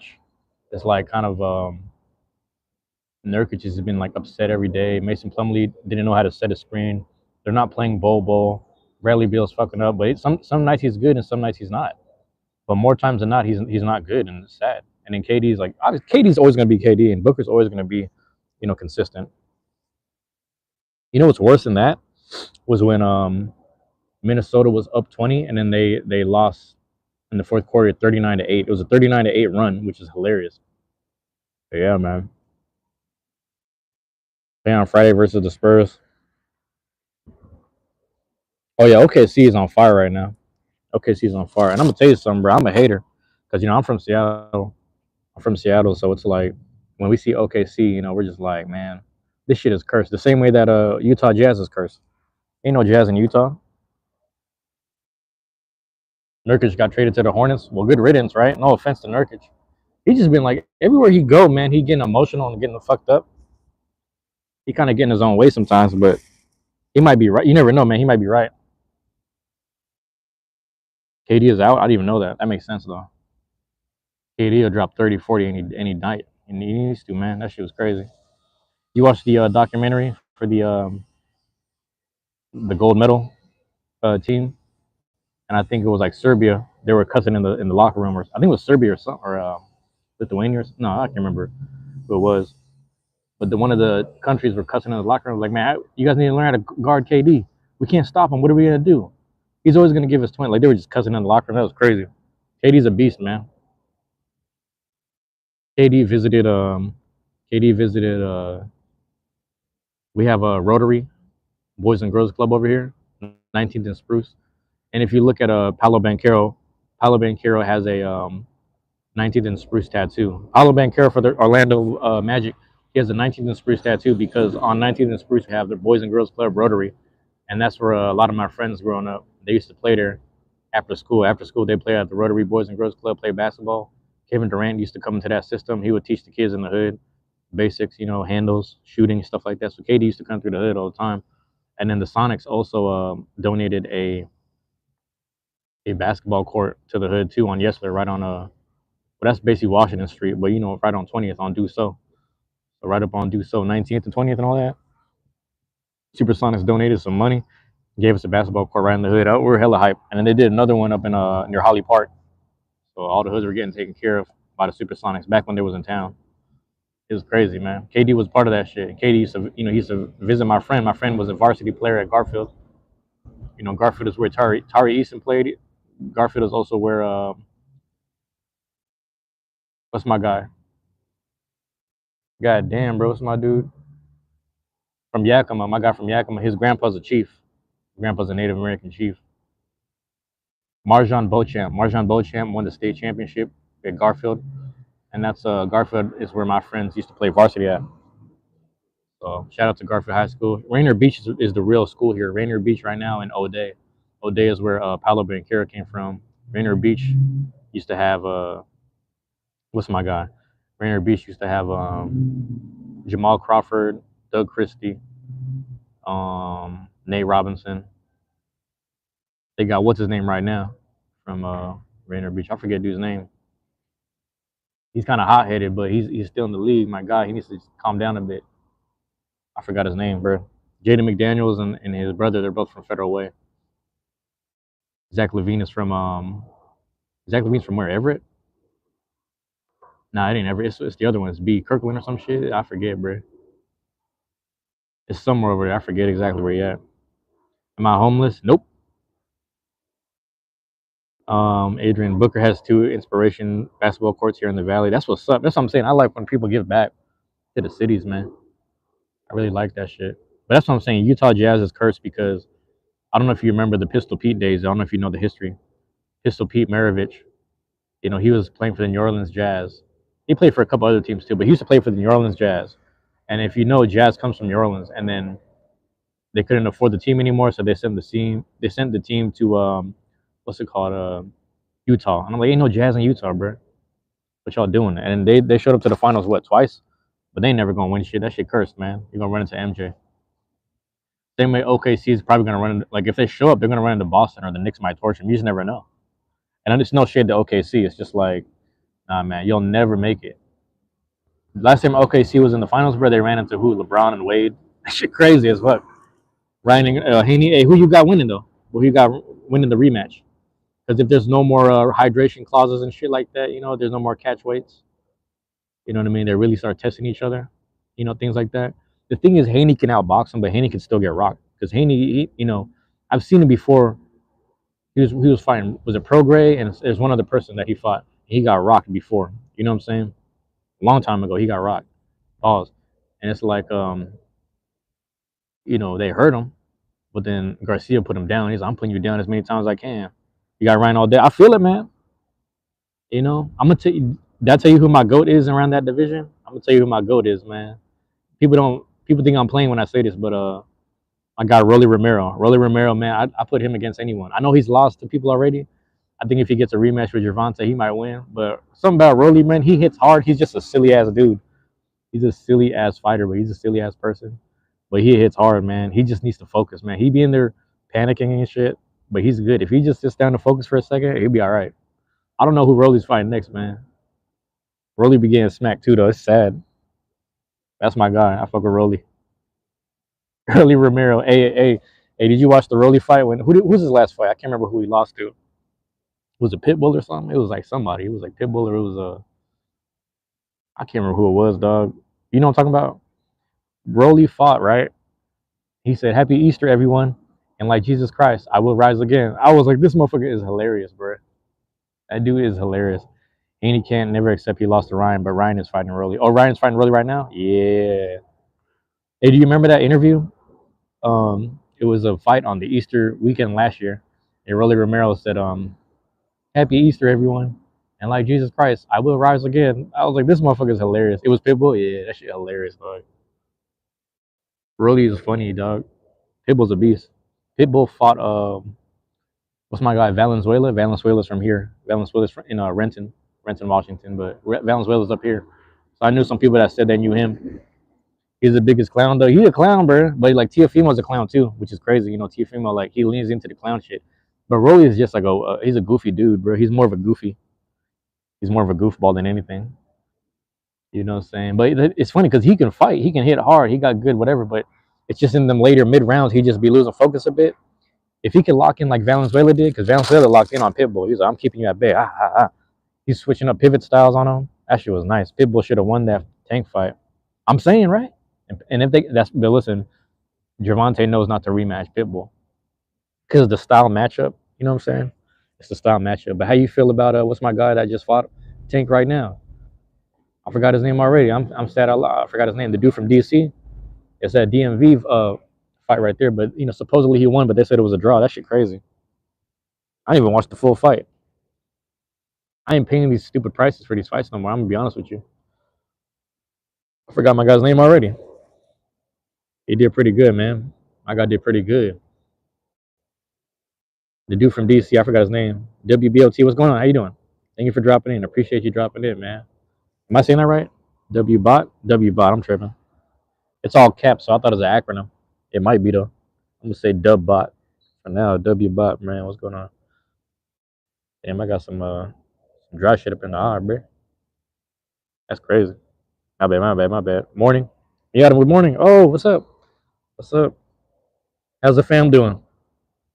is like kind of Nurkic has been like upset every day. Mason Plumlee didn't know how to set a screen. They're not playing Bol. Bradley Beal's fucking up, but some nights he's good and some nights he's not. But more times than not, he's not good, and it's sad. And then KD's like, obviously, KD's always going to be KD, and Booker's always going to be, consistent. You know what's worse than that was when Minnesota was up 20, and then they lost in the fourth quarter, 39-8. It was a 39-8 run, which is hilarious. But yeah, man. Play on Friday versus the Spurs. Oh yeah, OKC is on fire right now. OKC is on fire, and I'm gonna tell you something, bro. I'm a hater because I'm from Seattle. I'm from Seattle, so it's like when we see OKC, we're just like, man, this shit is cursed. The same way that Utah Jazz is cursed. Ain't no Jazz in Utah. Nurkic got traded to the Hornets. Well, good riddance, right? No offense to Nurkic. He just been like everywhere he go, man. He getting emotional and getting fucked up. He kind of getting his own way sometimes, but he might be right. You never know, man. He might be right. KD is out. I didn't even know that. That makes sense though. KD will drop 30, 40 any night, and he needs to, man. That shit was crazy. You watched the documentary for the gold medal team, and I think it was like Serbia. They were cussing in the locker room, or I think it was Serbia or something, or Lithuania. No, I can't remember who it was. But one of the countries were cussing in the locker room, like, man, you guys need to learn how to guard KD. We can't stop him. What are we gonna do? He's always gonna give us 20. Like they were just cussing in the locker room. That was crazy. KD's a beast, man. KD visited. KD visited. We have a Rotary Boys and Girls Club over here, 19th and Spruce. And if you look at Paolo Banchero has a 19th and Spruce tattoo. Paolo Banchero for the Orlando Magic, he has a 19th and Spruce tattoo because on 19th and Spruce we have the Boys and Girls Club Rotary, and that's where a lot of my friends growing up they used to play there after school. After school they play at the Rotary Boys and Girls Club, play basketball. Kevin Durant used to come into that system. He would teach the kids in the hood basics, handles, shooting, stuff like that. So KD used to come through the hood all the time. And then the Sonics also donated a basketball court to the hood too on Yesler, right on well, that's basically Washington Street, but right on 20th on Deuce. So right up on Deuce, 19th and 20th and all that. Supersonics donated some money, gave us a basketball court right in the hood. Oh, we're hella hype. And then they did another one up in near Holly Park. So all the hoods were getting taken care of by the Supersonics back when they was in town. It was crazy, man. KD was part of that shit. KD used to, he used to visit my friend. My friend was a varsity player at Garfield. Garfield is where Tari Easton played. Garfield is also where what's my guy? God damn, bro, what's my dude? From Yakima, my guy from Yakima. His grandpa's a chief. Grandpa's a Native American chief. Marjan Beauchamp won the state championship at Garfield, and that's Garfield is where my friends used to play varsity at. So shout out to Garfield High School. Rainier Beach is the real school here. Rainier Beach right now in O'Day. O'Day is where Paolo Banchero came from. Rainier Beach used to have what's my guy? Rainier Beach used to have Jamal Crawford, Doug Christie, Nate Robinson. They got what's his name right now from Rainier Beach. I forget dude's name. He's kind of hot headed, but he's still in the league. My guy, he needs to calm down a bit. I forgot his name, bro. Jaden McDaniels and his brother, they're both from Federal Way. Zach Levine's from where? Everett? Nah, it ain't Everett. It's the other one. It's B. Kirkland or some shit. I forget, bro. It's somewhere over there. I forget exactly where you at. Am I homeless? Nope. Adrian Booker has 2 inspiration basketball courts here in the Valley. That's what's up. That's what I'm saying. I like when people give back to the cities, man. I really like that shit. But that's what I'm saying. Utah Jazz is cursed because I don't know if you remember the Pistol Pete days. I don't know if you know the history. Pistol Pete Maravich, he was playing for the New Orleans Jazz. He played for a couple other teams too, but he used to play for the New Orleans Jazz. And if you know, Jazz comes from New Orleans, and then they couldn't afford the team anymore, so they sent the team. They sent the team to what's it called? Utah. And I'm like, ain't no Jazz in Utah, bro. What y'all doing? And they showed up to the finals twice, but they ain't never gonna win shit. That shit cursed, man. You're gonna run into MJ. Same way OKC is probably gonna run. Like if they show up, they're gonna run into Boston or the Knicks might torch them. You just never know. And it's no shade to OKC. It's just like, nah, man, you'll never make it. Last time OKC was in the finals, bro, they ran into who? LeBron and Wade. That shit crazy as fuck. Ryan Haney, hey, who you got winning though? Who you got winning the rematch? Because if there's no more hydration clauses and shit like that, there's no more catch weights. You know what I mean? They really start testing each other. Things like that. The thing is, Haney can outbox him, but Haney can still get rocked. Because Haney, I've seen him before. He was fighting, was it Prograis, and there's one other person that he fought. He got rocked before. You know what I'm saying? A long time ago, he got rocked. Pause. And it's like they hurt him, but then Garcia put him down. He's like, I'm putting you down as many times as I can. You got Ryan all day. I feel it, man. I'm gonna tell you. Did I tell you who my goat is around that division? I'm gonna tell you who my goat is, man. People think I'm playing when I say this, but I got Rolly Romero. Rolly Romero, man, I put him against anyone. I know he's lost to people already. I think if he gets a rematch with Gervonta, he might win. But something about Rolly, man, he hits hard. He's just a silly ass dude. He's a silly ass fighter, but he's a silly ass person. But he hits hard, man. He just needs to focus, man. He be in there panicking and shit, but he's good. If he just sits down to focus for a second, he'll be all right. I don't know who Rolly's fighting next, man. Rolly be getting smacked too, though. It's sad. That's my guy. I fuck with Rolly. Rolly Romero. Hey, did you watch the Rolly fight? Who's his last fight? I can't remember who he lost to. Was it Pitbull or something? It was like somebody. It was like Pitbull or it was I can't remember who it was, dog. You know what I'm talking about? Rolly fought, right? He said, "Happy Easter, everyone." And like Jesus Christ, I will rise again. I was like, this motherfucker is hilarious, bro. That dude is hilarious. And he can't never accept he lost to Ryan, but Ryan is fighting Rolly. Oh, Ryan's fighting Rolly right now? Yeah. Hey, do you remember that interview? It was a fight on the Easter weekend last year. And Rolly Romero said, Happy Easter, everyone. And like Jesus Christ, I will rise again. I was like, this motherfucker is hilarious. It was Pitbull? Yeah, that shit hilarious, dog. Rolly is funny, dog. Pitbull's a beast. Pitbull fought what's my guy, Valenzuela? Valenzuela's from here. Valenzuela's from, in Renton, Washington, but Valenzuela's up here. So I knew some people that said they knew him. He's the biggest clown though. He's a clown, bro. But like Tiafimo's a clown too, which is crazy. Tiafimo, like he leans into the clown shit. But Rolly is just like he's a goofy dude, bro. He's more of a goofy. He's more of a goofball than anything. You know what I'm saying? But it's funny because he can fight. He can hit hard. He got good, whatever. But it's just in them later mid rounds, he just be losing focus a bit. If he could lock in like Valenzuela did, because Valenzuela locked in on Pitbull. He's like, I'm keeping you at bay. He's switching up pivot styles on him. That shit was nice. Pitbull should have won that tank fight. I'm saying, right? And if but listen, Gervonta knows not to rematch Pitbull because the style matchup. You know what I'm saying? It's the style matchup. But how you feel about what's my guy that just fought Tank right now? I forgot his name already. I'm sad I forgot his name. The dude from DC. It's that DMV fight right there. But supposedly he won, but they said it was a draw. That shit crazy. I didn't even watch the full fight. I ain't paying these stupid prices for these fights no more. I'm gonna be honest with you. I forgot my guy's name already. He did pretty good, man. My guy did pretty good. The dude from DC, I forgot his name. WBOT, what's going on? How you doing? Thank you for dropping in. Appreciate you dropping in, man. Am I saying that right? WBOT? WBOT, I'm tripping. It's all caps, so I thought it was an acronym. It might be, though. I'm going to say DubBot. For now, WBOT, man. What's going on? Damn, I got some dry shit up in the eye, bro. That's crazy. My bad. Morning. You got him good morning. Oh, what's up? What's up? How's the fam doing?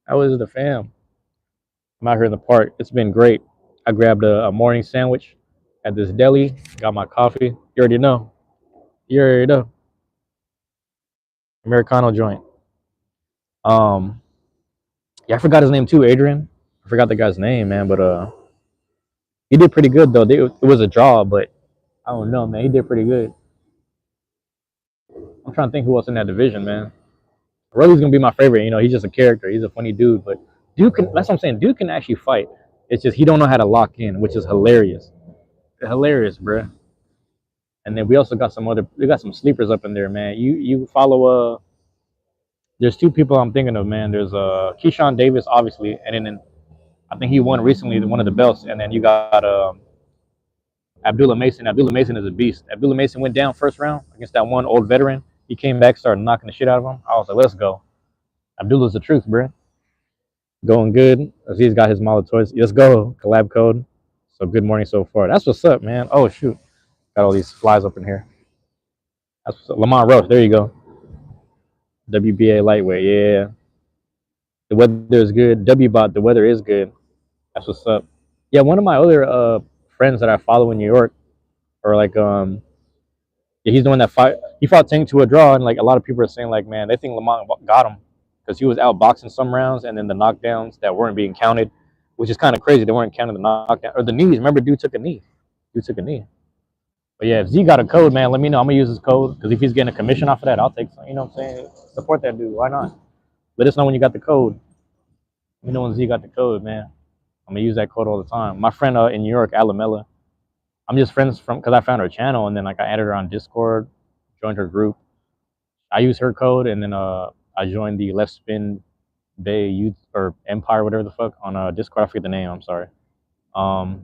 How is the fam? I'm out here in the park. It's been great. I grabbed a morning sandwich at this deli. Got my coffee. You already know. You already know. Americano joint. Um, yeah, I forgot his name too, Adrian. I forgot the guy's name, man, but he did pretty good though. It was a draw, but I don't know, man. He did pretty good. I'm trying to think who else in that division, man. Rolly's gonna be my favorite. He's just a character. He's a funny dude, but dude can. That's what I'm saying. Dude can actually fight. It's just he don't know how to lock in, which is hilarious. Hilarious, bro. And then we also got we got some sleepers up in there, man. You follow there's two people I'm thinking of, man. There's Keyshawn Davis, obviously, and then I think he won recently one of the belts. And then you got Abdullah Mason. Abdullah Mason is a beast. Abdullah Mason went down first round against that one old veteran. He came back, started knocking the shit out of him. I was like, let's go. Abdullah's the truth, bro. Going good. He's got his Molotov. Let's go. Collab code. So good morning so far. That's what's up, man. Oh shoot. Got all these flies up in here. That's what's up. Lamont Roach. There you go. WBA lightweight. Yeah. The weather is good. WBOT. The weather is good. That's what's up. Yeah, one of my other friends that I follow in New York, or like yeah, he's the one that he fought Tank to a draw, and like a lot of people are saying like, man, they think Lamont got him because he was out boxing some rounds, and then the knockdowns that weren't being counted, which is kind of crazy. They weren't counting the knockdown or the knees. Remember, dude took a knee. Dude took a knee. But yeah, if Z got a code, man, let me know. I'm gonna use his code because if he's getting a commission off of that, I'll take some. You know what I'm saying? Support that dude. Why not? Let us know when you got the code. Let me know when Z got the code, man. I'm gonna use that code all the time. My friend in New York, Alamella, I'm just friends from because I found her channel and then like I added her on Discord, joined her group. I use her code and then I joined the Left Spin Bay Youth or Empire, whatever the fuck, on Discord. I forget the name. I'm sorry.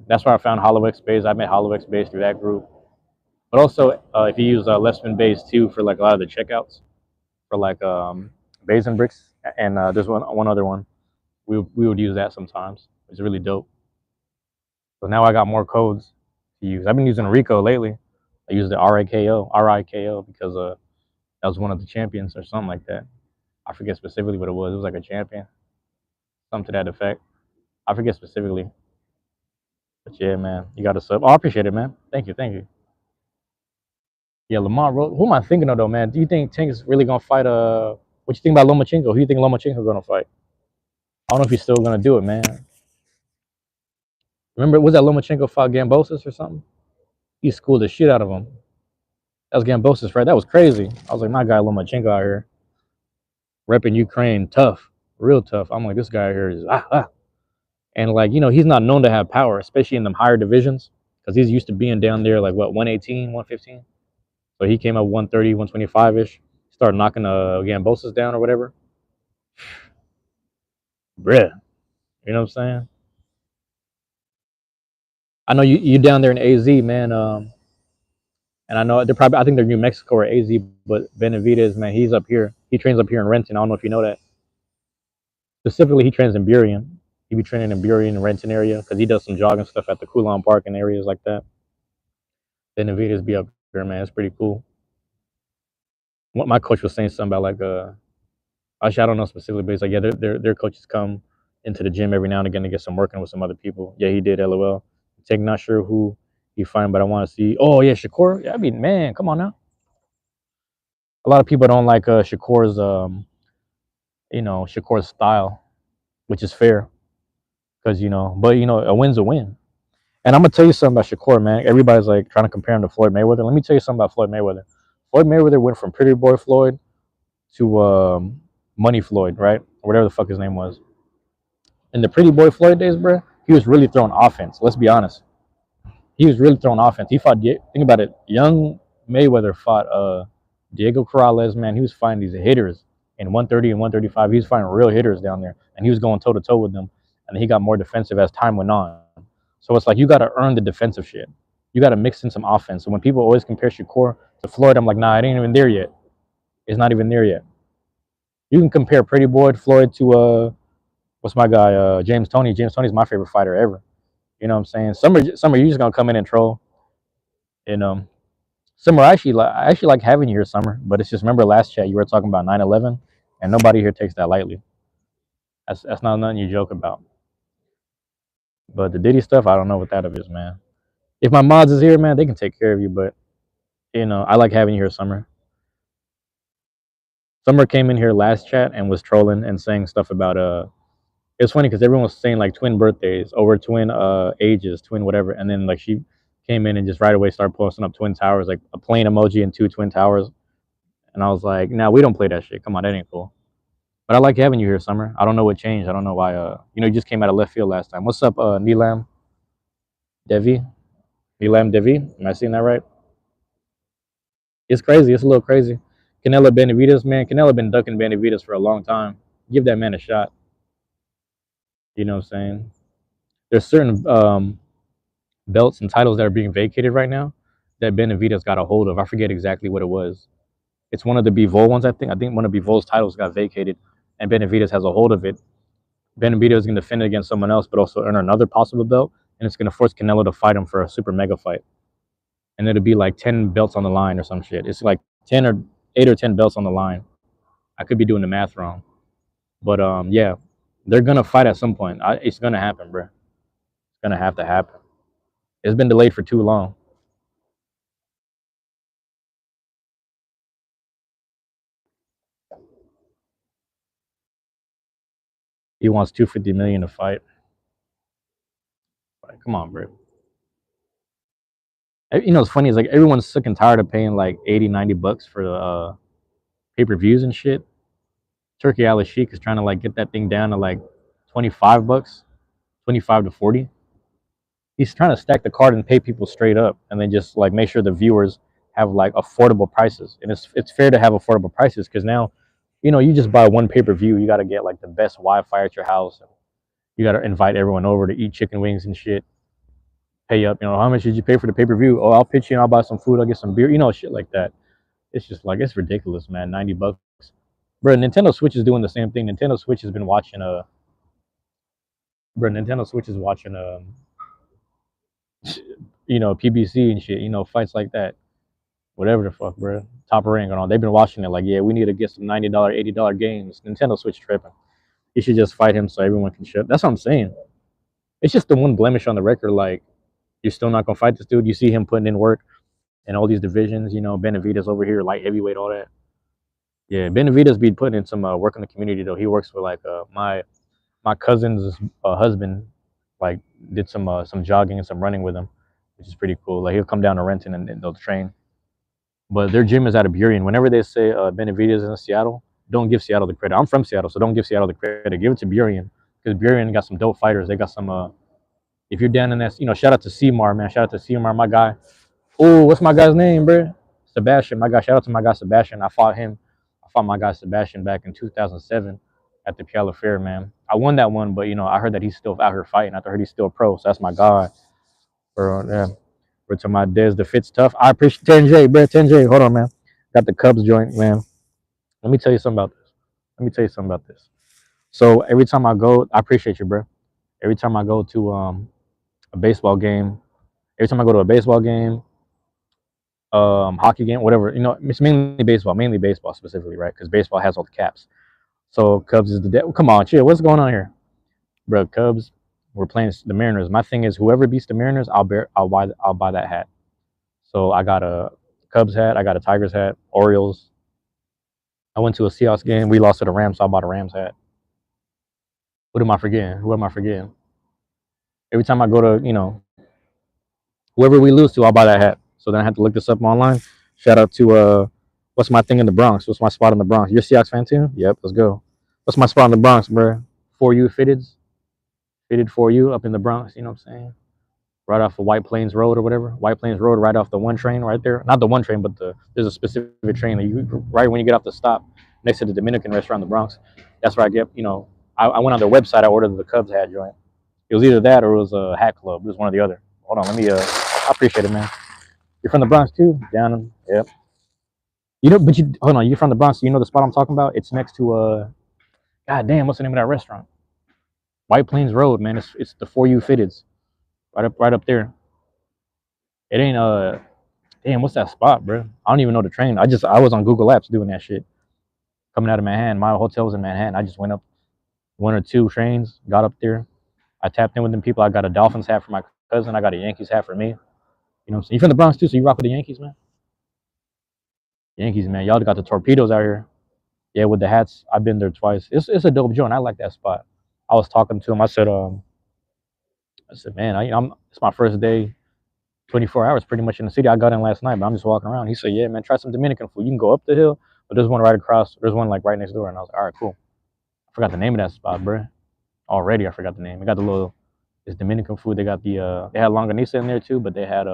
That's where I found HollowX Bays. I met HollowX Bays through that group. But also, if you use Left Spin Bays too for like a lot of the checkouts for like Bays and Bricks, and there's one other one. We would use that sometimes. It's really dope. So now I got more codes to use. I've been using Rico lately. I used the RIKO because that was one of the champions or something like that. I forget specifically what it was. It was like a champion, something to that effect. I forget specifically. But yeah, man, you got a sub. Oh, I appreciate it, man. Thank you, thank you. Yeah, Lamont. Who am I thinking of though, man? Do you think Tank's really gonna fight? What you think about Lomachenko? Who you think Lomachenko gonna fight? I don't know if he's still gonna do it, man. Remember, was that Lomachenko fought Gambosis or something? He schooled the shit out of him. That was Gambosis, right? That was crazy. I was like, my guy Lomachenko out here repping Ukraine, tough, real tough. I'm like, this guy here is and like he's not known to have power, especially in them higher divisions, because he's used to being down there like what 118, 115. So he came up 130, 125 ish, started knocking Gambosis down or whatever. Bruh, you know what I'm saying? I know you down there in AZ, man. And I know they're probably I think they're New Mexico or AZ, but Benavidez, man, he's up here. He trains up here in Renton. I don't know if you know that. Specifically, he trains in Burien. He be training in Burien and Renton area because he does some jogging stuff at the Coulon Park and areas like that. Benavidez be up here, man. It's pretty cool. What my coach was saying something about like actually I don't know specifically, but he's like, yeah, their coaches come into the gym every now and again to get some working with some other people. Yeah, he did. LOL. Take not sure who he find, but I want to see. Oh yeah, Shakur. Yeah, I mean, man, come on now. A lot of people don't like Shakur's Shakur's style, which is fair because but a win's a win. And I'm gonna tell you something about Shakur, man. Everybody's like trying to compare him to Floyd Mayweather. Let me tell you something about Floyd Mayweather. Floyd Mayweather went from Pretty Boy Floyd to Money Floyd, right? Or whatever the fuck his name was. In the Pretty Boy Floyd days, bro, he was really throwing offense. Let's be honest. He was really throwing offense. He fought. Think about it. Young Mayweather fought Diego Corrales. Man, he was fighting these hitters in 130 and 135. He was fighting real hitters down there, and he was going toe to toe with them. And he got more defensive as time went on. So it's like you got to earn the defensive shit. You got to mix in some offense. So when people always compare Shakur to Floyd, I'm like, nah, it ain't even there yet. It's not even there yet. You can compare Pretty Boy Floyd to what's my guy James Toney. James Toney's my favorite fighter ever. You know what I'm saying? Summer, you just gonna come in and troll. And Summer, I actually like having you here, Summer. But it's just remember last chat you were talking about 9/11, and nobody here takes that lightly. That's not nothing you joke about. But the Diddy stuff, I don't know what that is, man. If my mods is here, man, they can take care of you. But I like having you here, Summer. Summer came in here last chat and was trolling and saying stuff about It's funny because everyone was saying like twin birthdays over twin ages, twin whatever, and then like she came in and just right away started posting up twin towers, like a plane emoji and two twin towers, and I was like, nah, we don't play that shit. Come on, that ain't cool. But I like having you here, Summer. I don't know what changed. I don't know why. You just came out of left field last time. What's up, Nilam Devi? Nilam Devi? Am I saying that right? It's crazy. It's a little crazy. Canelo Benavidez, man. Canelo been ducking Benavidez for a long time. Give that man a shot. You know what I'm saying? There's certain belts and titles that are being vacated right now that Benavidez got a hold of. I forget exactly what it was. It's one of the Bivol ones, I think. I think one of Bivol's titles got vacated, and Benavidez has a hold of it. Benavidez is going to defend it against someone else, but also earn another possible belt, and it's going to force Canelo to fight him for a super mega fight. And it'll be like 10 belts on the line or some shit. It's like 10 or 8 or 10 belts on the line. I could be doing the math wrong. But yeah, they're going to fight at some point. It's going to happen, bro. It's going to have to happen. It's been delayed for too long. He wants 250 million to fight. Like, come on, bro. You know what's funny is like everyone's sick and tired of paying like 80, 90 bucks for the pay-per-views and shit. Turkey Al Sheik is trying to like get that thing down to like 25 bucks, 25 to 40. He's trying to stack the card and pay people straight up, and then just like make sure the viewers have like affordable prices. And it's fair to have affordable prices because now, you know, you just buy one pay per view, you got to get like the best Wi-Fi at your house. And you got to invite everyone over to eat chicken wings and shit. Pay up, you know, how much did you pay for the pay per view? Oh, I'll pitch in, I'll buy some food, I'll get some beer, you know, shit like that. It's just like it's ridiculous, man. 90 bucks, bro. Nintendo Switch is doing the same thing. Nintendo Switch has been watching bro. Nintendo Switch is watching you know, PBC and shit, you know, fights like that, whatever the fuck, bro. Top rank and all. They've been watching it like, yeah, we need to get some $90, $80 games. Nintendo Switch tripping. You should just fight him so everyone can ship. That's what I'm saying. It's just the one blemish on the record. Like, you're still not gonna fight this dude. You see him putting in work in all these divisions. You know, Benavidez over here, light heavyweight, all that. Yeah, Benavidez be putting in some work in the community though. He works with like my cousin's husband. Like, did some jogging and some running with him, which is pretty cool. Like, he'll come down to Renton and they'll train. But their gym is out of Burien. Whenever they say Benavidez is in Seattle, don't give Seattle the credit. I'm from Seattle, so don't give Seattle the credit. Give it to Burien because Burien got some dope fighters. They got some. If you're down in that, you know, shout out to Seymour, man. Shout out to Seymour, my guy. Oh, what's my guy's name, bro? Sebastian, my guy. Shout out to my guy Sebastian. I fought him. I fought my guy Sebastian back in 2007 at the Piala Fair, man. I won that one, but you know, I heard that he's still out here fighting. I heard he's still pro, so that's my guy, bro. Yeah. We're to my Des the Fit's tough. I appreciate 10J, bro. 10J. Hold on, man. Got the Cubs joint, man. Let me tell you something about this. Let me tell you something about this. So every time I go, I appreciate you, bro. Every time I go to a baseball game, every time I go to a baseball game, hockey game, whatever, you know, it's mainly baseball specifically, right? Because baseball has all the caps. So Cubs is the come on, chill. What's going on here, bro? Cubs, we're playing the Mariners. My thing is, whoever beats the Mariners, I'll buy that hat. So I got a Cubs hat, I got a Tigers hat, Orioles. I went to a Seahawks game. We lost to the Rams, so I bought a Rams hat. What am I forgetting? Who am I forgetting? Every time I go to, you know, whoever we lose to, I'll buy that hat. So then I had to look this up online. Shout out to what's my thing in the Bronx? What's my spot in the Bronx? You're a Seahawks fan too? Yep, let's go. What's my spot in the Bronx, bro? For you fitted for you up in the Bronx. You know what I'm saying? Right off of White Plains Road or whatever. White Plains Road, right off the one train right there. Not the one train, but there's a specific train that you right when you get off the stop next to the Dominican restaurant in the Bronx. That's where I get. You know, I went on their website. I ordered the Cubs hat joint. It was either that or it was a hat club. It was one or the other. Hold on, let me. I appreciate it, man. You're from the Bronx too? Down. Yep. You know, but you hold on. You're from the Bronx. So you know the spot I'm talking about? It's next to God damn, what's the name of that restaurant? White Plains Road, man. It's the For You Fitteds, right up there. It ain't damn, what's that spot, bro? I don't even know the train. I was on Google Apps doing that shit. Coming out of Manhattan. My hotel was in Manhattan. I just went up one or two trains, got up there. I tapped in with them people. I got a Dolphins hat for my cousin. I got a Yankees hat for me. You know what I'm saying? You from the Bronx too, so you rock with the Yankees, man? Yankees, man. Y'all got the torpedoes out here. Yeah, with the hats. I've been there twice. It's a dope joint. I like that spot. I was talking to him. I said, man, it's my first day, 24 hours pretty much in the city. I got in last night, but I'm just walking around. He said, yeah, man, try some Dominican food. You can go up the hill, but there's one right across. There's one like right next door. And I was like, all right, cool. I forgot the name of that spot, bro. Already, I forgot the name. They got the little, it's Dominican food. They got they had longanisa in there too, but they had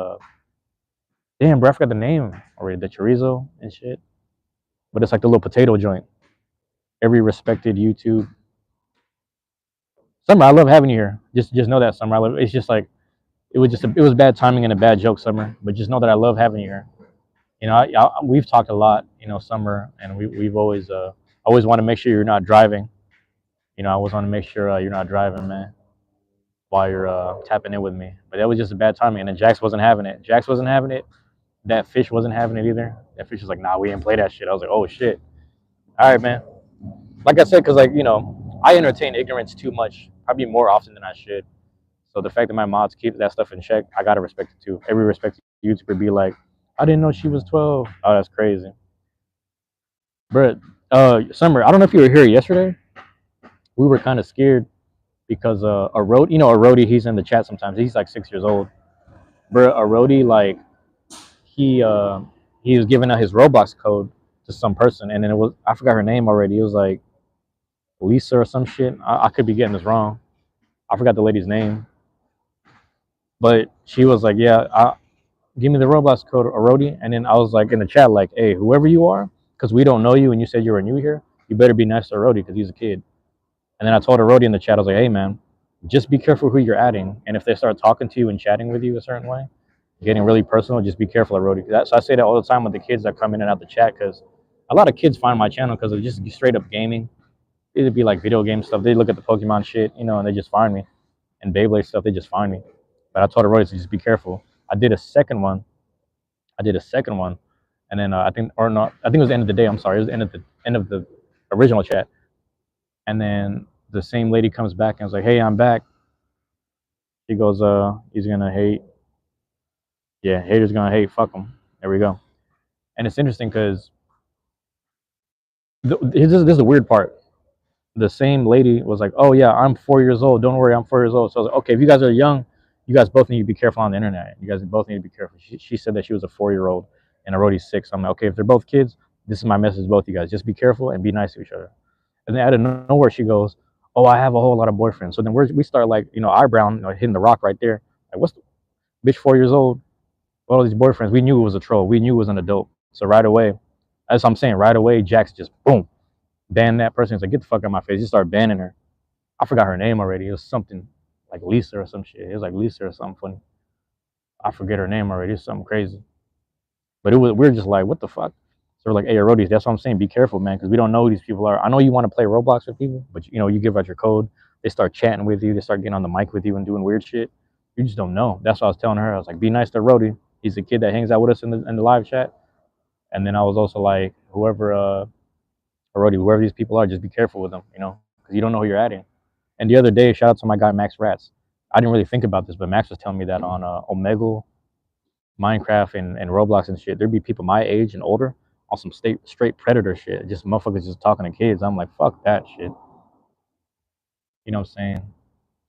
damn, bro, I forgot the name already. The chorizo and shit. But it's like the little potato joint. Every respected YouTube. Summer, I love having you here. Just know that, Summer. It's just like it was bad timing and a bad joke, Summer. But just know that I love having you here. You know, we've talked a lot, you know, Summer, and we've always want to make sure you're not driving. You know, I always want to make sure you're not driving, man, while you're tapping in with me. But that was just a bad timing, and then Jax wasn't having it. Jax wasn't having it. That fish wasn't having it either. That fish was like, nah, we didn't play that shit. I was like, oh shit. All right, man. Like I said, because like you know, I entertain ignorance too much, probably more often than I should. So the fact that my mods keep that stuff in check, I gotta respect it too. Every respected YouTuber be like, I didn't know she was 12. Oh, that's crazy, bro. Summer, I don't know if you were here yesterday. we were kind of scared because a road, a roadie, he's in the chat sometimes. He's like 6 years old. Bro, a roadie, like he uh he was giving out his Roblox code to some person, and then it was, I forgot her name already. It was like Lisa or some shit. I could be getting this wrong. I forgot the lady's name, but she was like, "Yeah, give me the Roblox code, Arodi." And then I was like in the chat, like, "Hey, whoever you are, because we don't know you, and you said you were new here, you better be nice to Arodi because he's a kid." And then I told Arodi in the chat, I was like, "Hey, man, just be careful who you're adding, and if they start talking to you and chatting with you a certain way, getting really personal, just be careful, Arodi." So I say that all the time with the kids that come in and out the chat, because a lot of kids find my channel because of just straight up gaming. It'd be like video game stuff. They look at the Pokemon shit, and they just find me. And Beyblade stuff, they just find me. But I told Arodi to just be careful. I did a second one. I did a second one, and then I think, or not, I think it was the end of the day. I'm sorry, it was the end of the original chat. And then the same lady comes back and was like, "Hey, I'm back." He goes, he's gonna hate. Yeah, haters gonna hate. Fuck them. There we go. And it's interesting because this is the weird part. The same lady was like, "Oh yeah, I'm 4 years old. Don't worry, I'm 4 years old." So I was like, "Okay, if you guys are young, you guys both need to be careful on the internet. You guys both need to be careful." She said that she was a 4 year old and Arodi's 6. I'm like, "Okay, if they're both kids, this is my message to both you guys. Just be careful and be nice to each other." And then out of nowhere, she goes, "Oh, I have a whole lot of boyfriends." So then we start like, eyebrow, hitting the rock right there. Like, what's the bitch 4 years old? All these boyfriends. We knew it was a troll. We knew it was an adult. So right away, as I'm saying, right away, Jax just boom, banned that person. He's like, "Get the fuck out of my face." He started banning her. I forgot her name already. It was something like Lisa or some shit. It was like Lisa or something funny. I forget her name already. It's something crazy. But we are just like, what the fuck? So we're like, "Hey, roadies, that's what I'm saying. Be careful, man, because we don't know who these people are. I know you want to play Roblox with people, but you give out your code. They start chatting with you. They start getting on the mic with you and doing weird shit. You just don't know." That's what I was telling her. I was like, "Be nice to Rody. He's the kid that hangs out with us in the live chat." And then I was also like, whoever Rody, whoever these people are, just be careful with them, because you don't know who you're adding. And the other day, shout out to my guy Max Rats. I didn't really think about this, but Max was telling me that on Omegle, Minecraft, and Roblox and shit, there'd be people my age and older on some straight predator shit. Just motherfuckers just talking to kids. I'm like, fuck that shit. You know what I'm saying?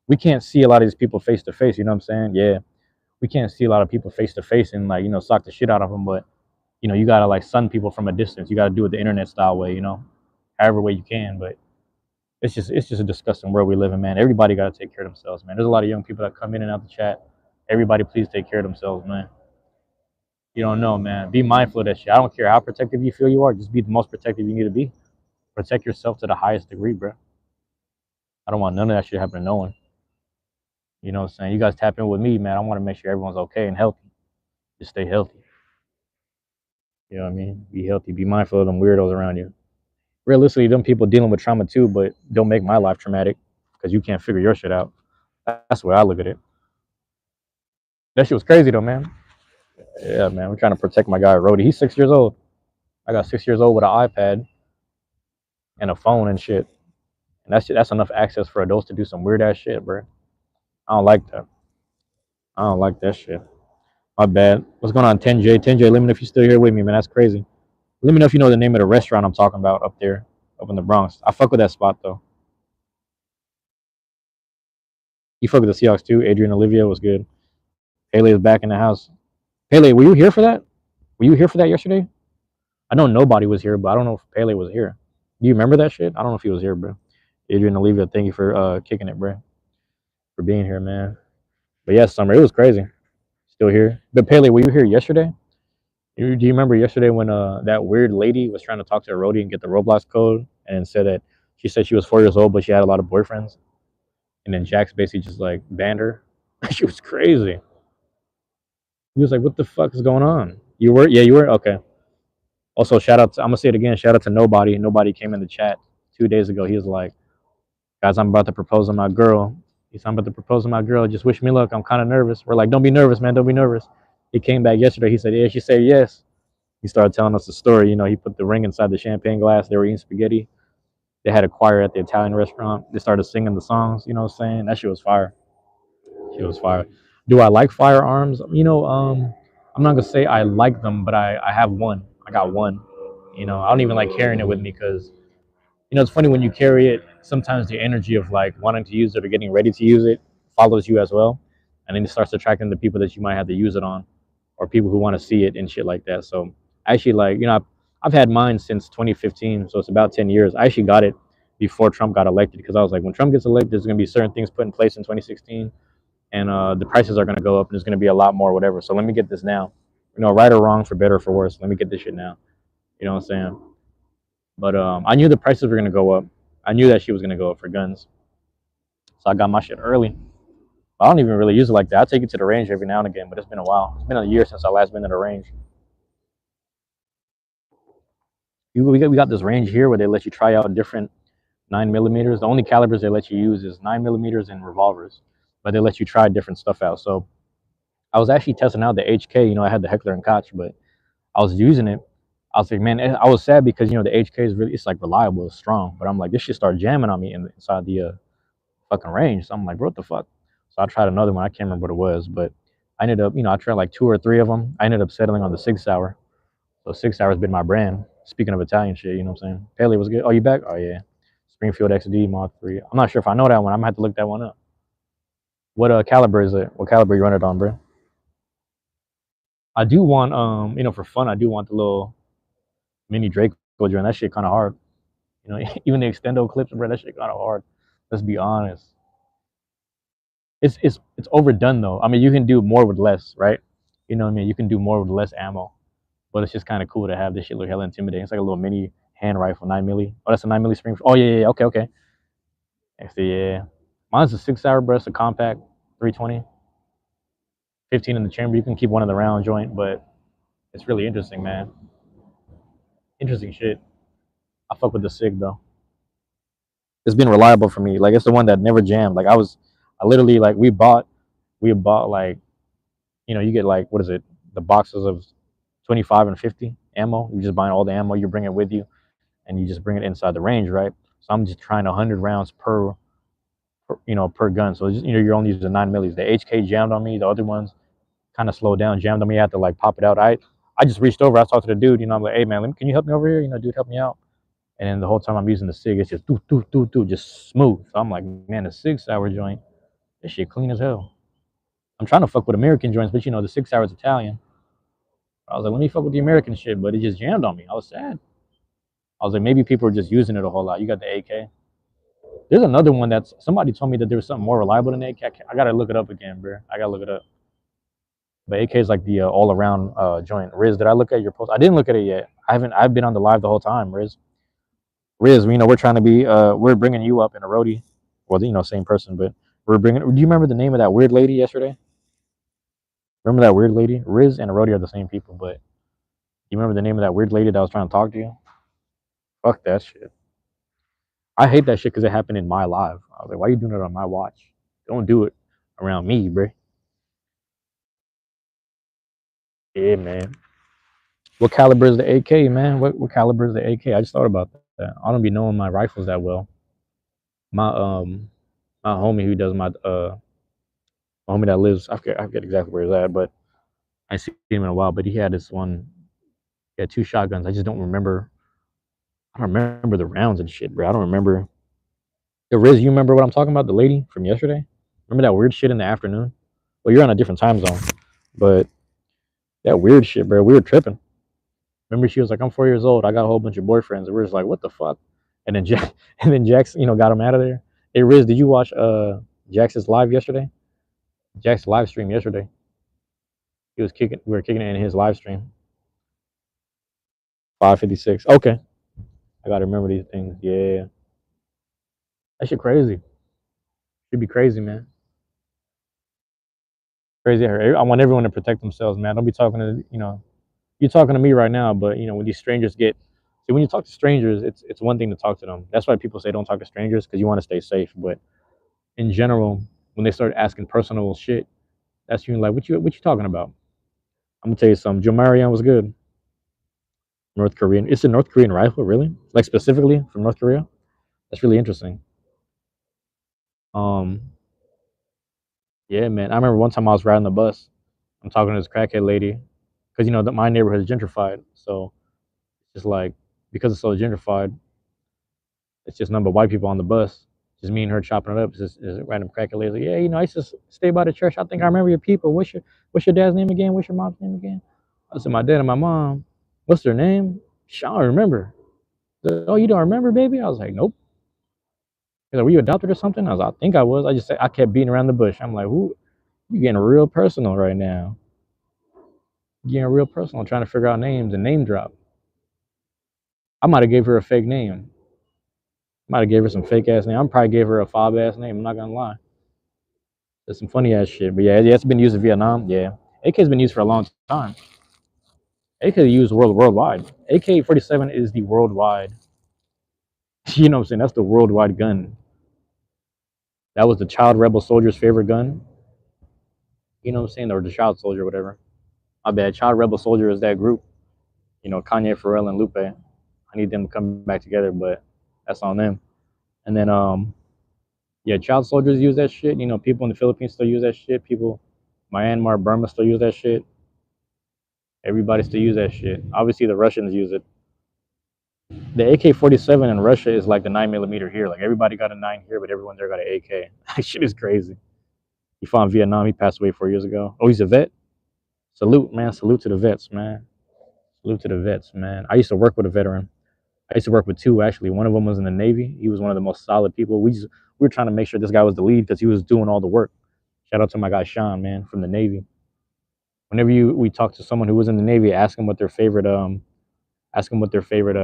We can't see a lot of these people face to face. You know what I'm saying? Yeah, we can't see a lot of people face to face and like sock the shit out of them. But you gotta like sun people from a distance. You gotta do it the internet style way. However way you can. But it's just a disgusting world we live in, man. Everybody got to take care of themselves, man. There's a lot of young people that come in and out the chat. Everybody, please take care of themselves, man. You don't know, man. Be mindful of that shit. I don't care how protective you feel you are. Just be the most protective you need to be. Protect yourself to the highest degree, bro. I don't want none of that shit happening to no one. You know what I'm saying? You guys tap in with me, man. I want to make sure everyone's okay and healthy. Just stay healthy. You know what I mean? Be healthy. Be mindful of them weirdos around you. Realistically, them people dealing with trauma too, but don't make my life traumatic because you can't figure your shit out. That's the way I look at it. That shit was crazy though, man. Yeah, man. We're trying to protect my guy Rody. He's 6 years old. I got 6 years old with an iPad and a phone and shit. And that's enough access for adults to do some weird ass shit, bro. I don't like that. I don't like that shit. My bad. What's going on, 10J? 10J, let me know if you're still here with me, man. That's crazy. Let me know if you know the name of the restaurant I'm talking about up there, up in the Bronx. I fuck with that spot though. You fuck with the Seahawks too. Adrian Olivia was good. Pele is back in the house. Pele, were you here for that? Were you here for that yesterday? I know nobody was here, but I don't know if Pele was here. Do you remember that shit? I don't know if he was here, bro. Adrian Olivia, thank you for kicking it, bro. For being here, man. But yeah, Summer, it was crazy. Still here. But Pele, were you here yesterday? Do you remember yesterday when that weird lady was trying to talk to a roadie and get the Roblox code and said that she said she was 4 years old, but she had a lot of boyfriends? And then Jax basically just like banned her. She was crazy. He was like, "What the fuck is going on?" You were? Yeah, you were? Okay. Also, shout out to, I'm going to say it again, shout out to Nobody. Nobody came in the chat 2 days ago. He was like, "Guys, I'm about to propose to my girl." He's, "I'm about to propose to my girl. Just wish me luck. I'm kind of nervous." We're like, "Don't be nervous, man. Don't be nervous." He came back yesterday. He said, "Yeah." She said yes. He started telling us the story. He put the ring inside the champagne glass. They were eating spaghetti. They had a choir at the Italian restaurant. They started singing the songs. You know what I'm saying? That shit was fire. She was fire. Do I like firearms? I'm not gonna say I like them, but I have one. I got one. I don't even like carrying it with me because It's funny when you carry it. Sometimes the energy of like wanting to use it or getting ready to use it follows you as well, and then it starts attracting the people that you might have to use it on, or people who want to see it and shit like that. So actually, like I've had mine since 2015, so it's about 10 years. I actually got it before Trump got elected because I was like, when Trump gets elected, there's gonna be certain things put in place in 2016, and the prices are gonna go up, and there's gonna be a lot more whatever. So let me get this now. Right or wrong, for better or for worse. Let me get this shit now. You know what I'm saying? But I knew the prices were gonna go up. I knew that shit was gonna go up for guns, so I got my shit early. I don't even really use it like that. I take it to the range every now and again, but it's been a while. It's been a year since I last been to the range. We got this range here where they let you try out different 9 millimeters. The only calibers they let you use is 9 millimeters and revolvers, but they let you try different stuff out. So I was actually testing out the HK. I had the Heckler and Koch, but I was using it. I was like, man, I was sad because the HK is really, it's like reliable, it's strong. But I'm like, this shit started jamming on me inside the fucking range. So I'm like, bro, what the fuck? So I tried another one. I can't remember what it was, but I ended up, I tried like two or three of them. I ended up settling on the 6 hour. So 6 hour has been my brand. Speaking of Italian shit, you know what I'm saying? Paley was good. Oh, you back? Oh yeah. Springfield XD Mod 3. I'm not sure if I know that one. I'm gonna have to look that one up. What caliber is it? What caliber you run it on, bro? I do want for fun, I do want the little mini Draco joint. That shit kind of hard. Even the extendo clips, bro. That shit kind of hard. Let's be honest. It's overdone though. I mean, you can do more with less, right? You know what I mean? You can do more with less ammo, but it's just kind of cool to have this shit look hella intimidating. It's like a little mini hand rifle, 9 milli. Oh, that's a 9 milli spring. Oh yeah, okay, okay. Actually, yeah. Mine's a 6 hour, bro. It's a compact, 320, 15 in the chamber. You can keep one in the round joint, but it's really interesting, man. Interesting shit. I fuck with the SIG though. It's been reliable for me. Like it's the one that never jammed. I literally like we bought like you get like what is it? The boxes of 25 and 50 ammo. You just buy all the ammo, you bring it with you, and you just bring it inside the range, right? So I'm just trying 100 rounds per gun. So you're only using 9 millis. The HK jammed on me. The other ones kind of slowed down, jammed on me. I had to like pop it out. I just reached over. I talked to the dude. I'm like, hey man, can you help me over here? Dude, help me out. And then the whole time I'm using the SIG, it's just do do do do, just smooth. So I'm like, man, the 6 hour joint, this shit clean as hell. I'm trying to fuck with American joints, but the 6 hour is Italian. I was like, let me fuck with the American shit, but it just jammed on me. I was sad. I was like, maybe people are just using it a whole lot. You got the AK. There's another one that's somebody told me that there was something more reliable than the AK. I gotta look it up again, bro. I gotta look it up. But AK is like the all around joint. Riz, did I look at your post? I didn't look at it yet. I haven't. I've been on the live the whole time, Riz. Riz, we're trying to be. We're bringing you up in a roadie. Well, same person, but we're bringing. Do you remember the name of that weird lady yesterday? Remember that weird lady? Riz and a roadie are the same people, but you remember the name of that weird lady that was trying to talk to you? Fuck that shit. I hate that shit because it happened in my live. I was like, why are you doing it on my watch? Don't do it around me, bro. Yeah, man. What caliber is the AK, man? What caliber is the AK? I just thought about that. I don't be knowing my rifles that well. My homie who does my homie that lives, I forget exactly where he's at, but I see him in a while. But he had this one. He had two shotguns. I just don't remember. I don't remember the rounds and shit, bro. I don't remember. The Riz, you remember what I'm talking about? The lady from yesterday. Remember that weird shit in the afternoon? Well, you're on a different time zone, but that weird shit, bro. We were tripping. Remember, she was like, "I'm 4 years old. I got a whole bunch of boyfriends." And we are just like, "What the fuck?" And then and then Jax, got him out of there. Hey, Riz, did you watch Jax's live yesterday? Jax's live stream yesterday. He was kicking. We were kicking it in his live stream. 5:56. Okay, I gotta remember these things. Yeah, that shit crazy. Should be crazy, man. Crazy. I want everyone to protect themselves, man. Don't be talking to you're talking to me right now, but when these strangers see, when you talk to strangers, it's one thing to talk to them. That's why people say don't talk to strangers because you want to stay safe. But in general, when they start asking personal shit, that's you like, what you talking about? I'm gonna tell you something. Joe Marion was good. North Korean. It's a North Korean rifle, really? Like specifically from North Korea? That's really interesting. Um, yeah, man. I remember one time I was riding the bus. I'm talking to this crackhead lady because that my neighborhood is gentrified, so it's just like because it's so gentrified, It's just number of white people on the bus. Just me and her chopping it up. It's a random cracker lady. Like, yeah, I used to stay by the church. I think I remember your people. What's your dad's name again? What's your mom's name again? I said, my dad and my mom. What's their name? I don't remember. Said, oh, you don't remember, baby? I was like, nope. He's like, were you adopted or something? I was like, I think I was. I kept beating around the bush. I'm like, who? You getting real personal right now. Getting real personal, trying to figure out names and name drop. I might have gave her a fake name. Might have gave her some fake ass name. I probably gave her a fob ass name. I'm not gonna lie. There's some funny ass shit. But yeah, it's been used in Vietnam. Yeah, AK's been used for a long time. AK used worldwide. AK-47 is the worldwide. You know what I'm saying? That's the worldwide gun. That was the child rebel soldier's favorite gun. You know what I'm saying? Or the child soldier, whatever. My bad. Child rebel soldier is that group. Kanye, Pharrell, and Lupe. I need them to come back together, but that's on them. And then yeah, child soldiers use that shit. People in the Philippines still use that shit. People, Myanmar, Burma still use that shit. Everybody still use that shit. Obviously, the Russians use it. The AK-47 in Russia is like the 9mm here. Like everybody got a 9 here, but everyone there got an AK. That shit is crazy. He fought in Vietnam. He passed away 4 years ago. Oh, he's a vet. Salute, man. Salute to the vets, man. Salute to the vets, man. I used to work with a veteran. I used to work with two actually. One of them was in the Navy. He was one of the most solid people. We were trying to make sure this guy was the lead because he was doing all the work. Shout out to my guy Sean, man, from the Navy. Whenever we talk to someone who was in the Navy, ask them what their favorite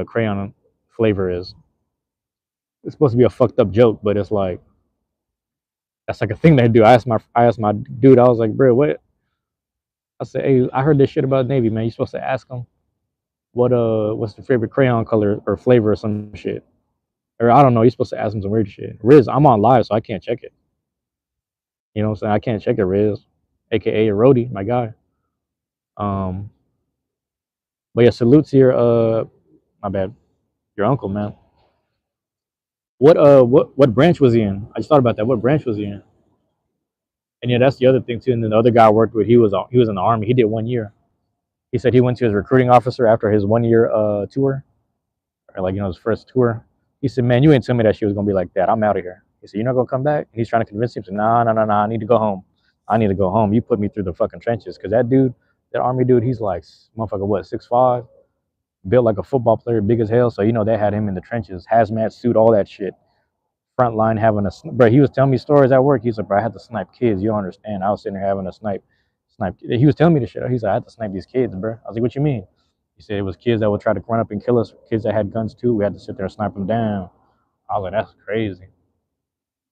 crayon flavor is. It's supposed to be a fucked up joke, but it's like that's like a thing they do. I asked my dude, I was like, bro, what? I said, hey, I heard this shit about the Navy, man. You supposed to ask them what's the favorite crayon color or flavor or some shit. Or I don't know, you're supposed to ask them some weird shit. Riz, I'm on live, so I can't check it. You know what I'm saying? I can't check it, Riz. AKA Rody, my guy. Um but yeah, salute to your my bad, your uncle, man. What branch was he in? I just thought about that. What branch was he in? And yeah, that's the other thing too. And then the other guy I worked with, he was in the army. He did 1 year. He said he went to his recruiting officer after his 1 year tour, or like his first tour. He said, "Man, you ain't tell me that she was gonna be like that. I'm out of here." He said, "You're not gonna come back." And he's trying to convince him. He said, "Nah, nah, nah, nah. I need to go home. I need to go home. You put me through the fucking trenches, cause that dude, that army dude, he's like motherfucker, what 6'5", built like a football player, big as hell. So they had him in the trenches, hazmat suit, all that shit. Front line having bro. He was telling me stories at work. He said, "Bro, I had to snipe kids. You don't understand. I was sitting there having a snipe." He was telling me this shit. He said, "I had to snipe these kids, bro." I was like, "What you mean?" He said it was kids that would try to run up and kill us. Kids that had guns too. We had to sit there and snipe them down. I was like, "That's crazy."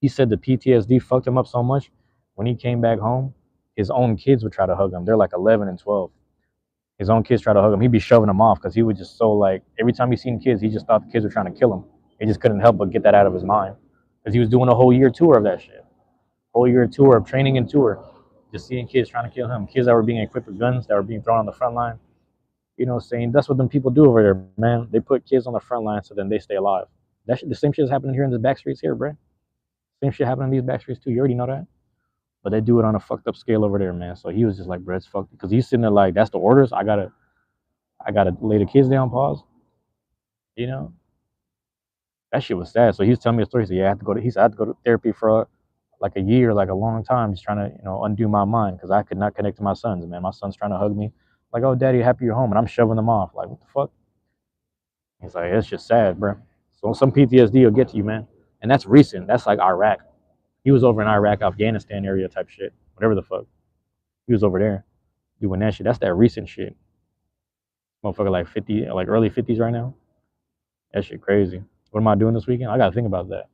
He said the PTSD fucked him up so much. When he came back home, his own kids would try to hug him. They're like 11 and 12. His own kids try to hug him. He'd be shoving them off because he was just so like every time he seen kids, he just thought the kids were trying to kill him. He just couldn't help but get that out of his mind because he was doing a whole year tour of that shit. Whole year tour of training and tour, just seeing kids trying to kill him. Kids that were being equipped with guns that were being thrown on the front line. Saying that's what them people do over there, man. They put kids on the front line so then they stay alive. The same shit is happening here in the back streets here, bro. Same shit happening in these back streets too. You already know that. But they do it on a fucked up scale over there, man. So he was just like, bro, it's fucked because he's sitting there like, that's the orders. I gotta lay the kids down, pause. You know, that shit was sad. So he was telling me a story. He said, yeah, I had to go to therapy for like a year, like a long time, just trying to, undo my mind because I could not connect to my sons, man. My son's trying to hug me. Like, oh, daddy, happy you're home. And I'm shoving them off. Like, what the fuck? He's like, it's just sad, bro. So some PTSD will get to you, man. And that's recent. That's like Iraq. He was over in Iraq, Afghanistan area type shit. Whatever the fuck. He was over there doing that shit. That's that recent shit. Motherfucker like 50, like early 50s right now. That shit crazy. What am I doing this weekend? I gotta think about that.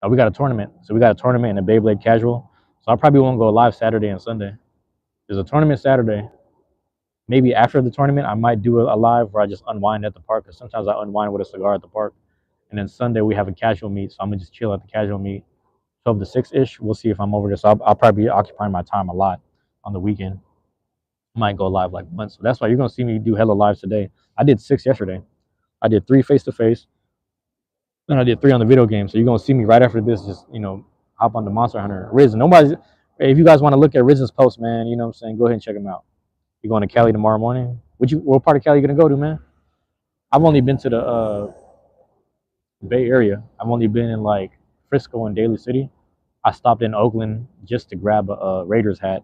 Oh, we got a tournament. So we got a tournament in the Beyblade Casual. So I probably won't go live Saturday and Sunday. There's a tournament Saturday. Maybe after the tournament, I might do a live where I just unwind at the park. Because sometimes I unwind with a cigar at the park. And then Sunday we have a casual meet. So I'm gonna just chill at the casual meet, 12 to 6-ish. We'll see if I'm over there. So I'll probably be occupying my time a lot on the weekend. I might go live like once. So that's why you're gonna see me do hella lives today. I did 6 yesterday. I did 3 face to face. Then I did 3 on the video game. So you're gonna see me right after this, just hop on the Monster Hunter. Riz, nobody's. Hey, if you guys want to look at Riz's post, man, you know what I'm saying, go ahead and check him out. You going to Cali tomorrow morning? What part of Cali you gonna go to, man? I've only been to Bay Area. I've only been in like Frisco and Daly City. I stopped in Oakland just to grab a Raiders hat,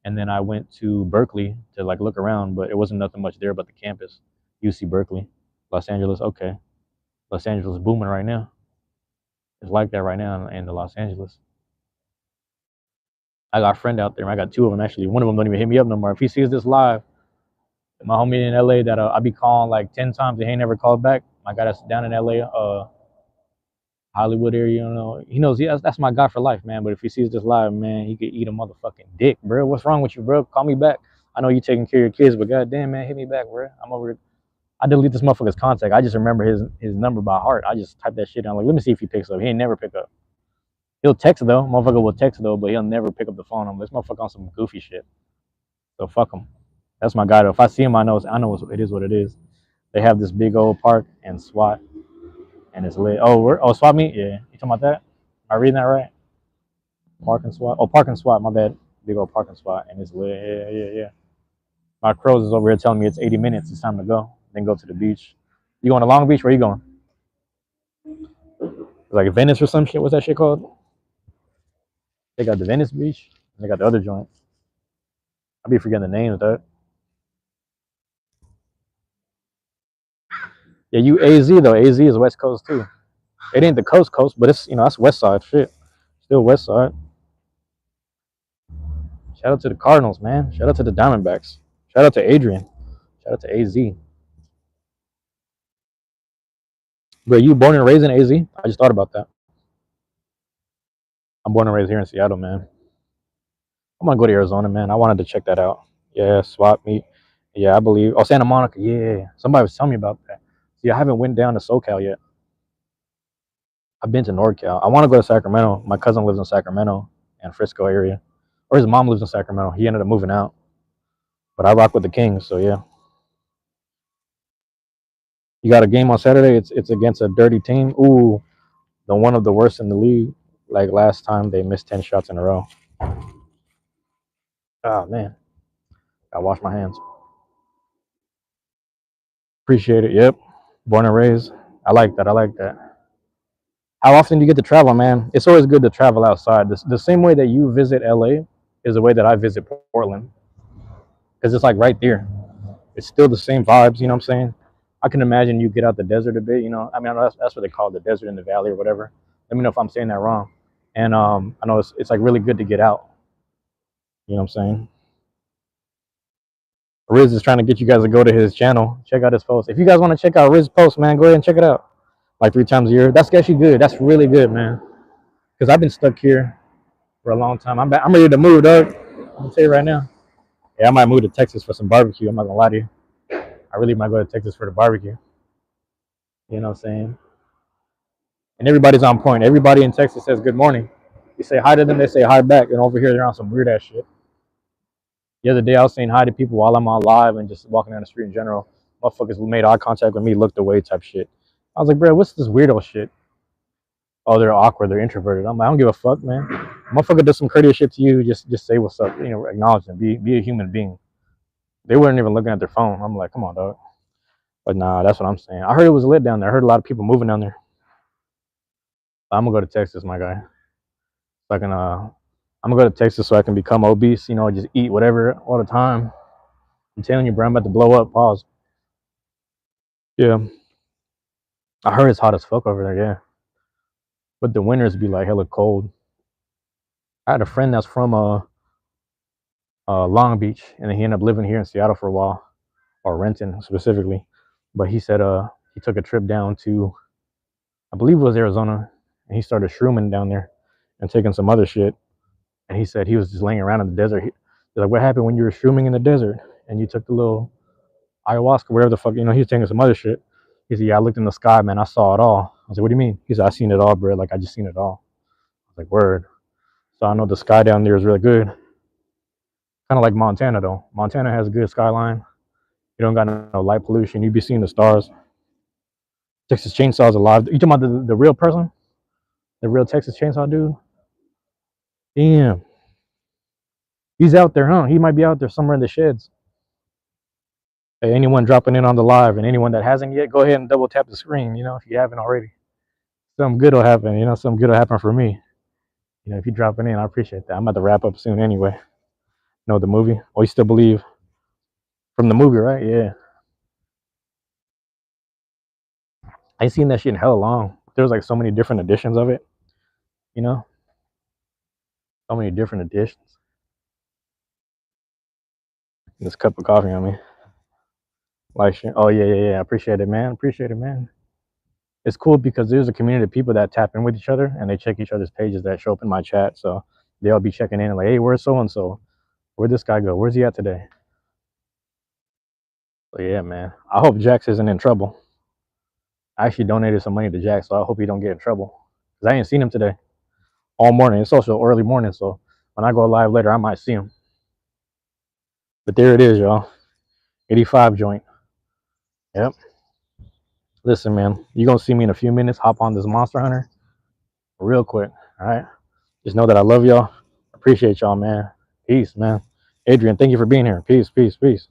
and then I went to Berkeley to like look around, but it wasn't nothing much there but the campus. UC Berkeley, Los Angeles. Okay, Los Angeles is booming right now. It's like that right now in the Los Angeles. I got a friend out there. I got two of them actually. One of them don't even hit me up no more. If he sees this live, my homie in LA that I be calling like 10 times, and he ain't never called back. My guy that's down in LA, Hollywood area, you know, he knows that's my guy for life, man. But if he sees this live, man, he could eat a motherfucking dick, bro. What's wrong with you, bro? Call me back. I know you taking care of your kids, but goddamn, man, hit me back, bro. I'm over. I delete this motherfucker's contact. I just remember his number by heart. I just type that shit down. Like, let me see if he picks up. He ain't never pick up. He'll text though. Motherfucker will text though, but he'll never pick up the phone. This motherfucker on some goofy shit. So fuck him. That's my guy though. If I see him, I know it is what it is. They have this big old park and SWAT, and it's lit. Oh, SWAT meet? Yeah. You talking about that? Am I reading that right? Park and SWAT. Oh, park and SWAT. My bad. Big old park and SWAT, and it's lit. Yeah. My crows is over here telling me it's 80 minutes. It's time to go. Then go to the beach. You going to Long Beach? Where you going? Like Venice or some shit. What's that shit called? They got the Venice Beach. And they got the other joint. I be forgetting the name of that. Yeah, you AZ though. AZ is West Coast too. It ain't the coast, but it's that's West Side shit. Still West Side. Shout out to the Cardinals, man. Shout out to the Diamondbacks. Shout out to Adrian. Shout out to AZ. Bro, you born and raised in AZ? I just thought about that. I'm born and raised here in Seattle, man. I'm gonna go to Arizona, man. I wanted to check that out. Yeah, swap meet. Yeah, I believe. Oh, Santa Monica. Yeah, somebody was telling me about that. See, I haven't went down to SoCal yet. I've been to NorCal. I want to go to Sacramento. My cousin lives in Sacramento and Frisco area, or his mom lives in Sacramento. He ended up moving out, but I rock with the Kings. So yeah, you got a game on Saturday. It's against a dirty team. Ooh, the one of the worst in the league. Like last time, they missed 10 shots in a row. Oh man, I wash my hands. Appreciate it. Yep, born and raised. I like that. I like that. How often do you get to travel, man? It's always good to travel outside. The same way that you visit LA is the way that I visit Portland, because it's like right there. It's still the same vibes. You know what I'm saying? I can imagine you get out the desert a bit. I mean, I know that's what they call it, the desert in the valley or whatever. Let me know if I'm saying that wrong. And I know it's like really good to get out. You know what I'm saying? Riz is trying to get you guys to go to his channel. Check out his post. If you guys want to check out Riz's post, man, go ahead and check it out. Like 3 times a year. That's actually good. That's really good, man. Because I've been stuck here for a long time. I'm ready to move, dog. I'll tell you right now. Yeah, I might move to Texas for some barbecue. I'm not gonna lie to you. I really might go to Texas for the barbecue. You know what I'm saying? And everybody's on point. Everybody in Texas says good morning. You say hi to them, they say hi back. And over here, they're on some weird ass shit. The other day, I was saying hi to people while I'm on live and just walking down the street in general. Motherfuckers made eye contact with me, looked away type shit. I was like, bro, what's this weirdo shit? Oh, they're awkward, they're introverted. I'm like, I don't give a fuck, man. Motherfucker does some courteous shit to you, just say what's up. Acknowledge them. Be a human being. They weren't even looking at their phone. I'm like, come on, dog. But nah, that's what I'm saying. I heard it was lit down there. I heard a lot of people moving down there. I'm gonna go to Texas, my guy. So I'm gonna go to Texas so I can become obese. Just eat whatever all the time. I'm telling you, bro, I'm about to blow up. Pause. Yeah, I heard it's hot as fuck over there. Yeah, but the winters be like hella cold. I had a friend that's from Long Beach, and then he ended up living here in Seattle for a while, or renting specifically. But he said he took a trip down to, I believe it was Arizona, and he started shrooming down there and taking some other shit. And he said he was just laying around in the desert. He's like, what happened when you were shrooming in the desert and you took the little ayahuasca, whatever the fuck, he was taking some other shit. He said, yeah, I looked in the sky, man, I saw it all. I was like, what do you mean? He said, I seen it all, bro. Like, I just seen it all. I was like, word. So I know the sky down there is really good. Kind of like Montana, though. Montana has a good skyline. You don't got no light pollution. You be seeing the stars. Texas Chainsaw is alive. You talking about the real person? The real Texas Chainsaw dude? Damn. He's out there, huh? He might be out there somewhere in the sheds. Hey, anyone dropping in on the live and anyone that hasn't yet, go ahead and double tap the screen, if you haven't already. something good will happen. You know, something good will happen for me. You know, if you dropping in, I appreciate that. I'm about to wrap up soon anyway. Know the movie? Oh, you still believe from the movie, right? Yeah. I seen that shit in hella long. There's like so many different editions of it. You know, so many different editions. This cup of coffee on me. Like, oh yeah, yeah, yeah. I appreciate it, man. Appreciate it, man. It's cool because there's a community of people that tap in with each other and they check each other's pages that show up in my chat. So they'll be checking in and like, hey, where's so and so? Where'd this guy go? Where's he at today? So yeah, man. I hope Jax isn't in trouble. I actually donated some money to Jax, so I hope he don't get in trouble. Cause I ain't seen him today all morning. It's also early morning, so when I go live later, I might see him. But there it is, y'all. 85 joint. Yep. Listen, man, you gonna see me in a few minutes. Hop on this Monster Hunter real quick. All right. Just know that I love y'all. Appreciate y'all, man. Peace, man. Adrian, thank you for being here. Peace, peace, peace.